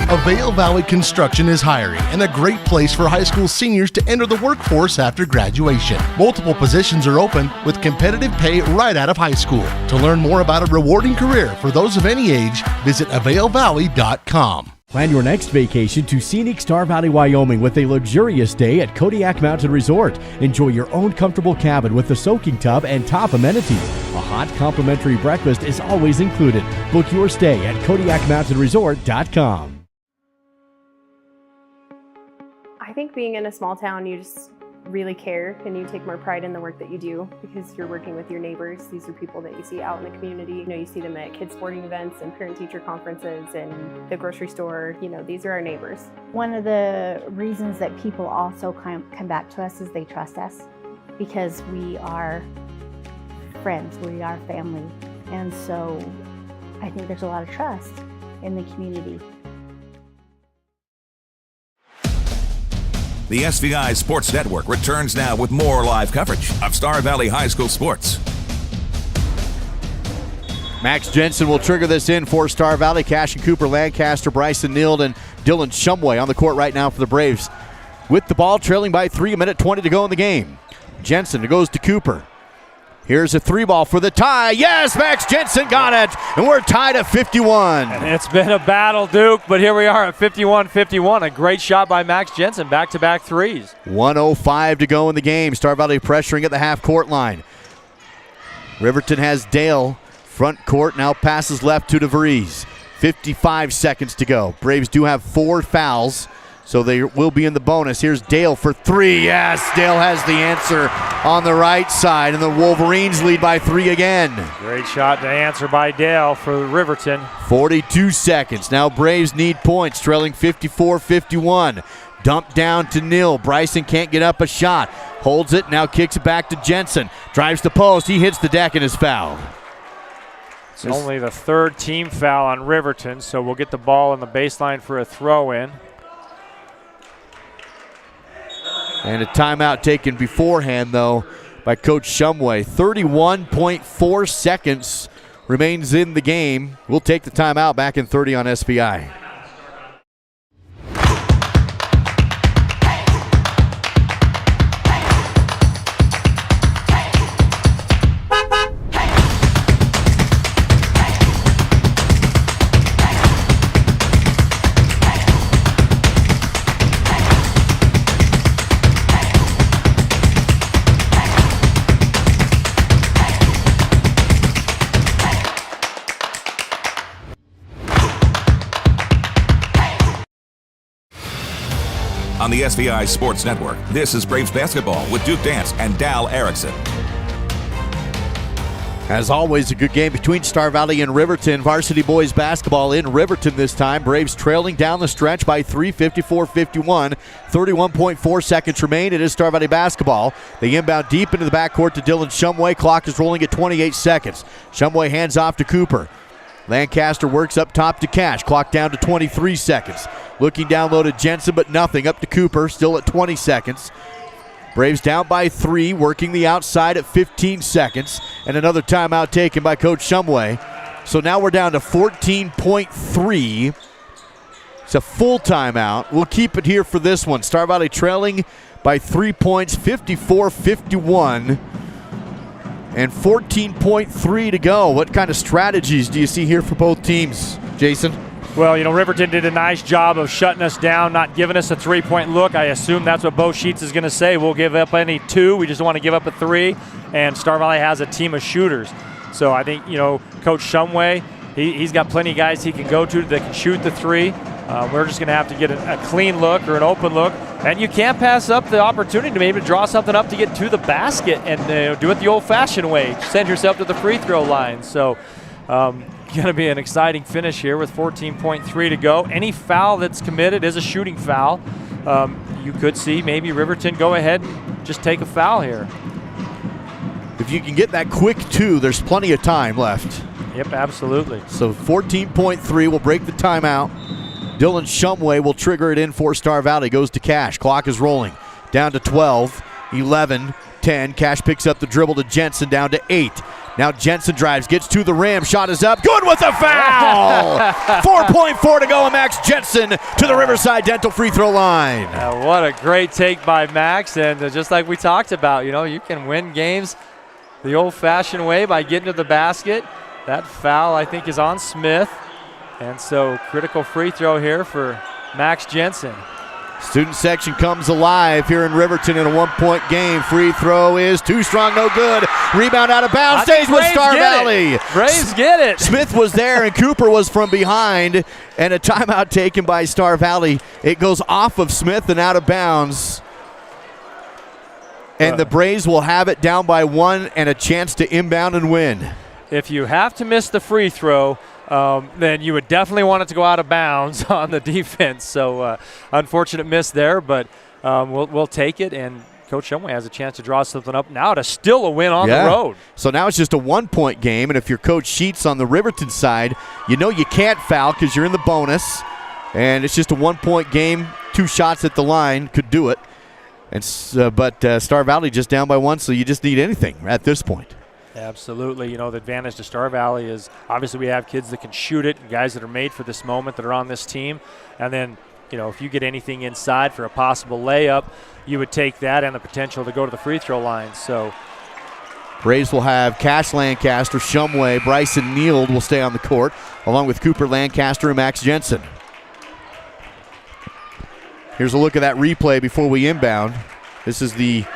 Avail Valley Construction is hiring and a great place for high school seniors to enter the workforce after graduation. Multiple positions are open with competitive pay right out of high school. To learn more about a rewarding career for those of any age, visit availvalley.com. Plan your next vacation to scenic Star Valley, Wyoming with a luxurious stay at Kodiak Mountain Resort. Enjoy your own comfortable cabin with a soaking tub and top amenities. A hot complimentary breakfast is always included. Book your stay at KodiakMountainResort.com. I think being in a small town, you just really care and you take more pride in the work that you do because you're working with your neighbors. These are people that you see out in the community. You know, you see them at kids sporting events and parent-teacher conferences and the grocery store. You know, these are our neighbors. One of the reasons that people also come back to us is they trust us because we are friends, we are family. And so I think there's a lot of trust in the community. The SVI Sports Network returns now with more live coverage of Star Valley High School sports. Max Jensen will trigger this in for Star Valley. Cash and Cooper, Lancaster, Bryson Neild, and Dylan Shumway on the court right now for the Braves. With the ball, trailing by 3, 1:20 to go in the game. Jensen goes to Cooper. Here's a 3-ball for the tie. Yes, Max Jensen got it, and we're tied at 51. And it's been a battle, Duke, but here we are at 51-51. A great shot by Max Jensen, back-to-back threes. 1:05 to go in the game. Star Valley pressuring at the half-court line. Riverton has Dale front court, now passes left to DeVries. 55 seconds to go. Braves do have 4 fouls, so they will be in the bonus. Here's Dale for 3. Yes, Dale has the answer on the right side, and the Wolverines lead by 3 again. Great shot to answer by Dale for Riverton. 42 seconds. Now Braves need points, trailing 54-51. Dump down to Neill. Bryson can't get up a shot. Holds it, now kicks it back to Jensen. Drives the post. He hits the deck and is fouled. It's only the 3rd team foul on Riverton, so we'll get the ball on the baseline for a throw-in. And a timeout taken beforehand, though, by Coach Shumway. 31.4 seconds remains in the game. We'll take the timeout. Back in 30 on SVI. On the SVI Sports Network, this is Braves basketball with Duke Dance and Dal Erickson. As always, a good game between Star Valley and Riverton. Varsity boys basketball in Riverton this time. Braves trailing down the stretch by 3, 54-51. 31.4 seconds remain. It is Star Valley basketball. They inbound deep into the backcourt to Dylan Shumway. Clock is rolling at 28 seconds. Shumway hands off to Cooper. Lancaster works up top to Cash. Clock down to 23 seconds. Looking down low to Jensen, but nothing. Up to Cooper, still at 20 seconds. Braves down by 3, working the outside at 15 seconds. And another timeout taken by Coach Shumway. So now we're down to 14.3. It's a full timeout. We'll keep it here for this one. Star Valley trailing by 3 points, 54-51. And 14.3 to go. What kind of strategies do you see here for both teams, Jason? Well, Riverton did a nice job of shutting us down, not giving us a three-point look. I assume that's what Bo Sheets is going to say. We'll give up any two. We just want to give up a three. And Star Valley has a team of shooters. So I think, Coach Shumway, he's got plenty of guys he can go to that can shoot the three. We're just going to have to get a clean look or an open look. And you can't pass up the opportunity to maybe draw something up to get to the basket and do it the old-fashioned way. Send yourself to the free throw line. So going to be an exciting finish here with 14.3 to go. Any foul that's committed is a shooting foul. You could see maybe Riverton go ahead and just take a foul here. If you can get that quick two, there's plenty of time left. Yep, absolutely. So 14.3 will break the timeout. Dylan Shumway will trigger it in for Star Valley. Goes to Cash. Clock is rolling. Down to 12, 11, 10. Cash picks up the dribble to Jensen, down to 8. Now Jensen drives, gets to the rim. Shot is up. Good with a foul! 4.4 to go, and Max Jensen to the Riverside Dental free throw line. What a great take by Max. And just like we talked about, you can win games the old-fashioned way by getting to the basket. That foul, I think, is on Smith. And so critical free throw here for Max Jensen. Student section comes alive here in Riverton in a 1-point game. Free throw is too strong, no good. Rebound out of bounds, stays with Star Valley. Braves get it. Smith was there and Cooper was from behind, and a timeout taken by Star Valley. It goes off of Smith and out of bounds. And the Braves will have it down by 1 and a chance to inbound and win. If you have to miss the free throw, then you would definitely want it to go out of bounds on the defense. So unfortunate miss there, but we'll take it. And Coach Shumway has a chance to draw something up now to still a win on the road. So now it's just a 1-point game, and if you're Coach Sheets on the Riverton side, you can't foul because you're in the bonus, and it's just a 1-point game. 2 shots at the line could do it. And but Star Valley just down by 1, so you just need anything at this point. Absolutely. The advantage to Star Valley is obviously we have kids that can shoot it, guys that are made for this moment that are on this team. And then, if you get anything inside for a possible layup, you would take that and the potential to go to the free throw line. So Braves will have Cash Lancaster, Shumway, Bryson Neild will stay on the court, along with Cooper Lancaster and Max Jensen. Here's a look at that replay before we inbound. This is the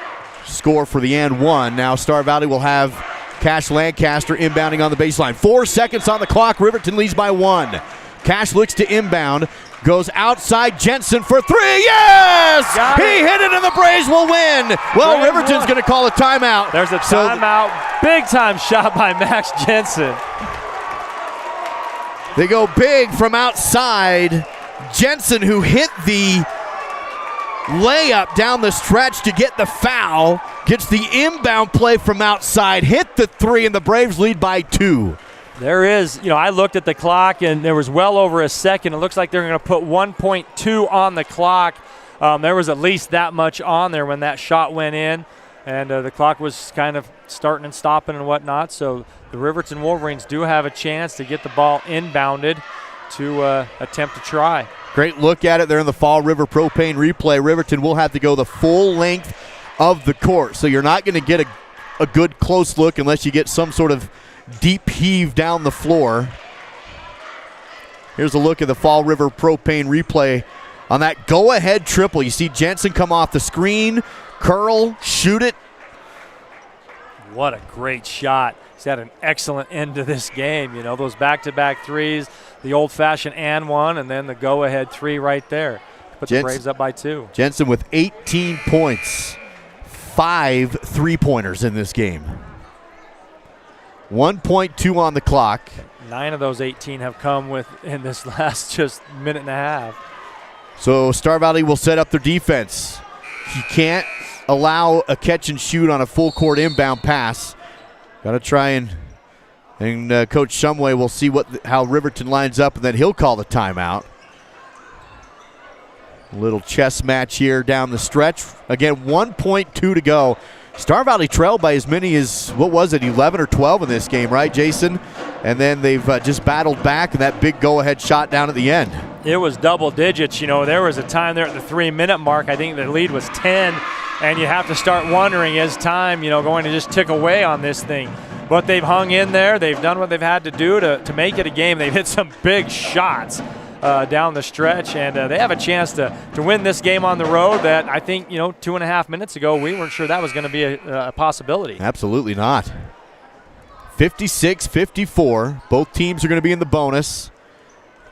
score for the and one. Now Star Valley will have Cash Lancaster inbounding on the baseline. 4 seconds on the clock. Riverton leads by 1. Cash looks to inbound. Goes outside. Jensen for 3. Yes! He hit it and the Braves will win. Well, Riverton's going to call a timeout. There's a timeout. Big time shot by Max Jensen. They go big from outside. Jensen, who hit the layup down the stretch to get the foul, gets the inbound play from outside, hit the 3, and the Braves lead by 2. There is, I looked at the clock, and there was well over a second. It looks like they're going to put 1.2 on the clock. There was at least that much on there when that shot went in, and the clock was kind of starting and stopping and whatnot. So the Riverton Wolverines do have a chance to get the ball inbounded to attempt to try. Great look at it there in the Fall River Propane replay. Riverton will have to go the full length of the court, so you're not going to get a good close look unless you get some sort of deep heave down the floor. Here's a look at the Fall River Propane replay on that go-ahead triple. You see Jensen come off the screen, curl, shoot it. What a great shot. He's had an excellent end to this game. Those back-to-back threes, the old-fashioned and one, and then the go-ahead 3 right there. Put the Braves up by 2. Jensen with 18 points, 5 3-pointers in this game. 1.2 on the clock. 9 of those 18 have come in this last just minute and a half. So Star Valley will set up their defense. You can't allow a catch and shoot on a full court inbound pass. Got to try and Coach Shumway will see how Riverton lines up, and then he'll call the timeout. A little chess match here down the stretch. Again, 1.2 to go. Star Valley trailed by as many as, 11 or 12 in this game, right, Jason? and then they've just battled back, and that big go-ahead shot down at the end. It was double digits. There was a time there at the 3-minute mark, I think the lead was 10, and you have to start wondering, is time, going to just tick away on this thing? But they've hung in there. They've done what they've had to do to make it a game. They've hit some big shots down the stretch, and they have a chance to win this game on the road that I think, 2.5 minutes ago, we weren't sure that was going to be a possibility. Absolutely not. 56-54. Both teams are going to be in the bonus.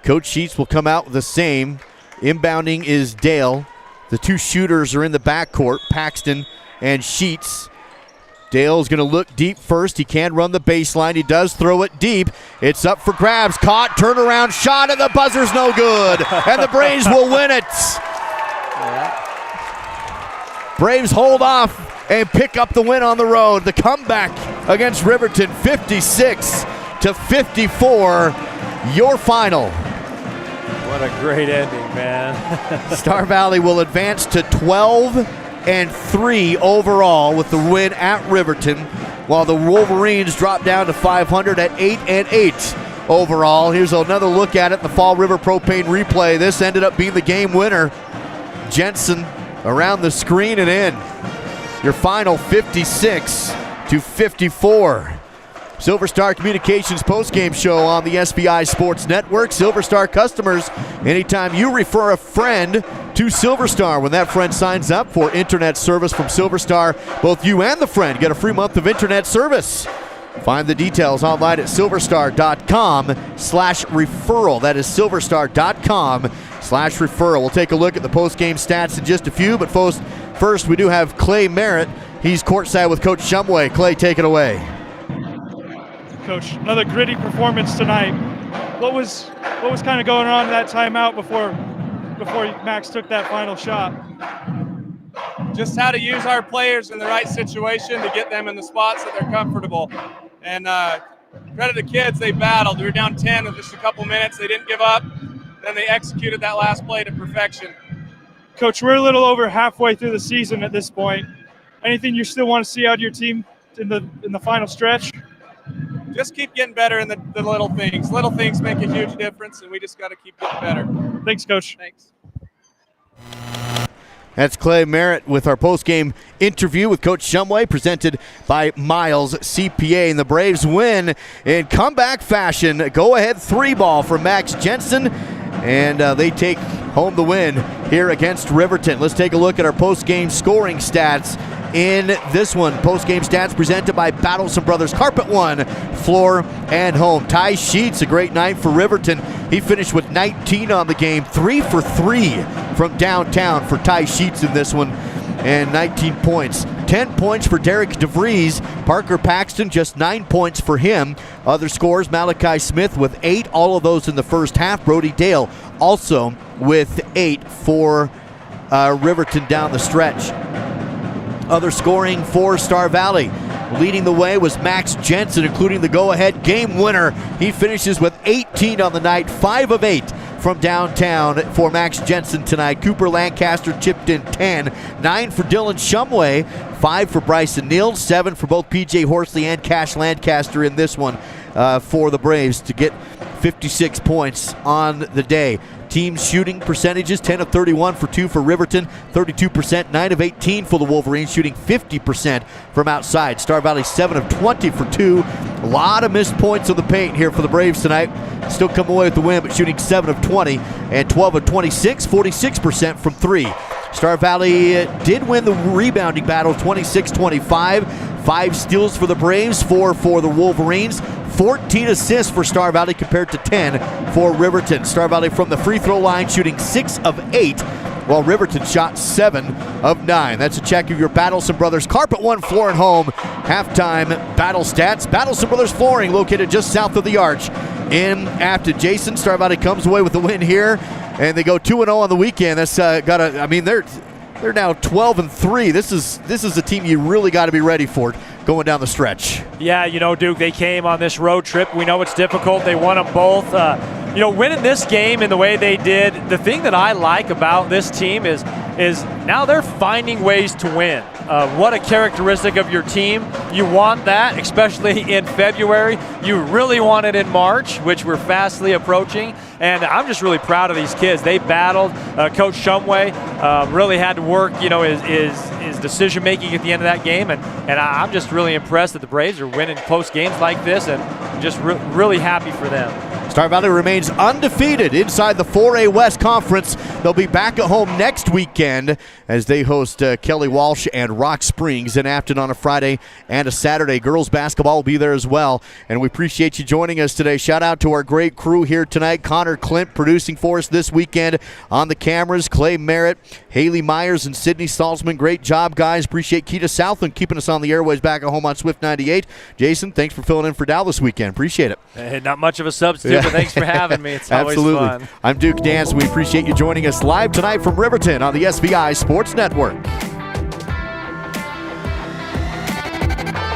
Coach Sheets will come out with the same. Inbounding is Dale. The two shooters are in the backcourt, Paxton and Sheets. Dale's going to look deep first. He can run the baseline. He does throw it deep. It's up for grabs. Caught, turnaround shot, and the buzzer's no good. And the Braves will win it. Braves hold off and pick up the win on the road. The comeback against Riverton, 56-54. Your final. What a great ending, man. Star Valley will advance to 12-3 overall with the win at Riverton, while the Wolverines drop down to 500 at 8-8 overall. Here's another look at it, the Fall River Propane replay. This ended up being the game winner. Jensen around the screen and in. Your final 56-54. Silver Star Communications postgame show on the SBI Sports Network. Silver Star customers, anytime you refer a friend to Silver Star, when that friend signs up for internet service from Silver Star, both you and the friend get a free month of internet service. Find the details online at silverstar.com/referral. That is silverstar.com/referral. We'll take a look at the postgame stats in just a few, but first we do have Clay Merritt. He's courtside with Coach Shumway. Clay, take it away. Coach, another gritty performance tonight. What was kind of going on in that timeout before Max took that final shot? Just how to use our players in the right situation to get them in the spots that they're comfortable. And credit the kids, they battled. We were down 10 in just a couple minutes. They didn't give up. Then they executed that last play to perfection. Coach, we're a little over halfway through the season at this point. Anything you still want to see out of your team in the final stretch? Just keep getting better in the little things. Little things make a huge difference, and we just got to keep getting better. Thanks, Coach. Thanks. That's Clay Merritt with our postgame interview with Coach Shumway, presented by Miles CPA. And the Braves win in comeback fashion. Go-ahead 3-ball from Max Jensen, and they take home the win here against Riverton. Let's take a look at our postgame scoring stats in this one. Post-game stats presented by Battlesome Brothers Carpet One, floor and home. Ty Sheets, a great night for Riverton. He finished with 19 on the game, 3 for 3 from downtown for Ty Sheets in this one, and 19 points. 10 points for Derek DeVries. Parker Paxton, just 9 points for him. Other scores, Malachi Smith with 8, all of those in the first half. Brody Dale also with 8 for Riverton down the stretch. Other scoring for Star Valley. Leading the way was Max Jensen, including the go-ahead game winner. He finishes with 18 on the night, 5 of 8 from downtown for Max Jensen tonight. Cooper Lancaster chipped in 10, 9 for Dylan Shumway, 5 for Bryson Neal, 7 for both PJ Horsley and Cash Lancaster in this one for the Braves to get 56 points on the day. Team shooting percentages, 10 of 31 for 2 for Riverton, 32%, 9 of 18 for the Wolverines, shooting 50% from outside. Star Valley 7 of 20 for 2. A lot of missed points on the paint here for the Braves tonight. Still come away with the win, but shooting 7 of 20 and 12 of 26, 46% from 3. Star Valley did win the rebounding battle, 26-25. 5 steals for the Braves, 4 for the Wolverines. 14 assists for Star Valley compared to 10 for Riverton. Star Valley from the free throw line shooting 6 of 8, while Riverton shot 7 of 9. That's a check of your Battlesome Brothers Carpet One floor and home halftime battle stats. Battlesome Brothers Flooring, located just south of the Arch in Afton. Jason, Star Valley comes away with the win here, and they go 2-0 on the weekend. That's they're now 12-3. This is a team you really got to be ready for going down the stretch. Yeah, Duke, they came on this road trip. We know it's difficult. They won them both. Winning this game in the way they did, the thing that I like about this team is now they're finding ways to win. what a characteristic of your team. You want that, especially in February. You really want it in March, which we're fastly approaching. And I'm just really proud of these kids. They battled. Coach Shumway really had to work, his decision-making at the end of that game. And I'm just really impressed that the Braves are winning close games like this, and just really happy for them. Star Valley remains undefeated inside the 4A West Conference. They'll be back at home next weekend as they host Kelly Walsh and Rock Springs in Afton on a Friday and a Saturday. Girls basketball will be there as well, and we appreciate you joining us today. Shout out to our great crew here tonight. Connor Clint producing for us this weekend on the cameras. Clay Merritt, Haley Myers, and Sydney Salzman. Great job, guys. Appreciate Keita Southland keeping us on the airways back at home on Swift 98. Jason, thanks for filling in for Dow this weekend. Appreciate it. Hey, not much of a substitute, but thanks for having me. It's always fun. I'm Duke Dance. We appreciate you joining us live tonight from Riverton on the SVI Sports Network.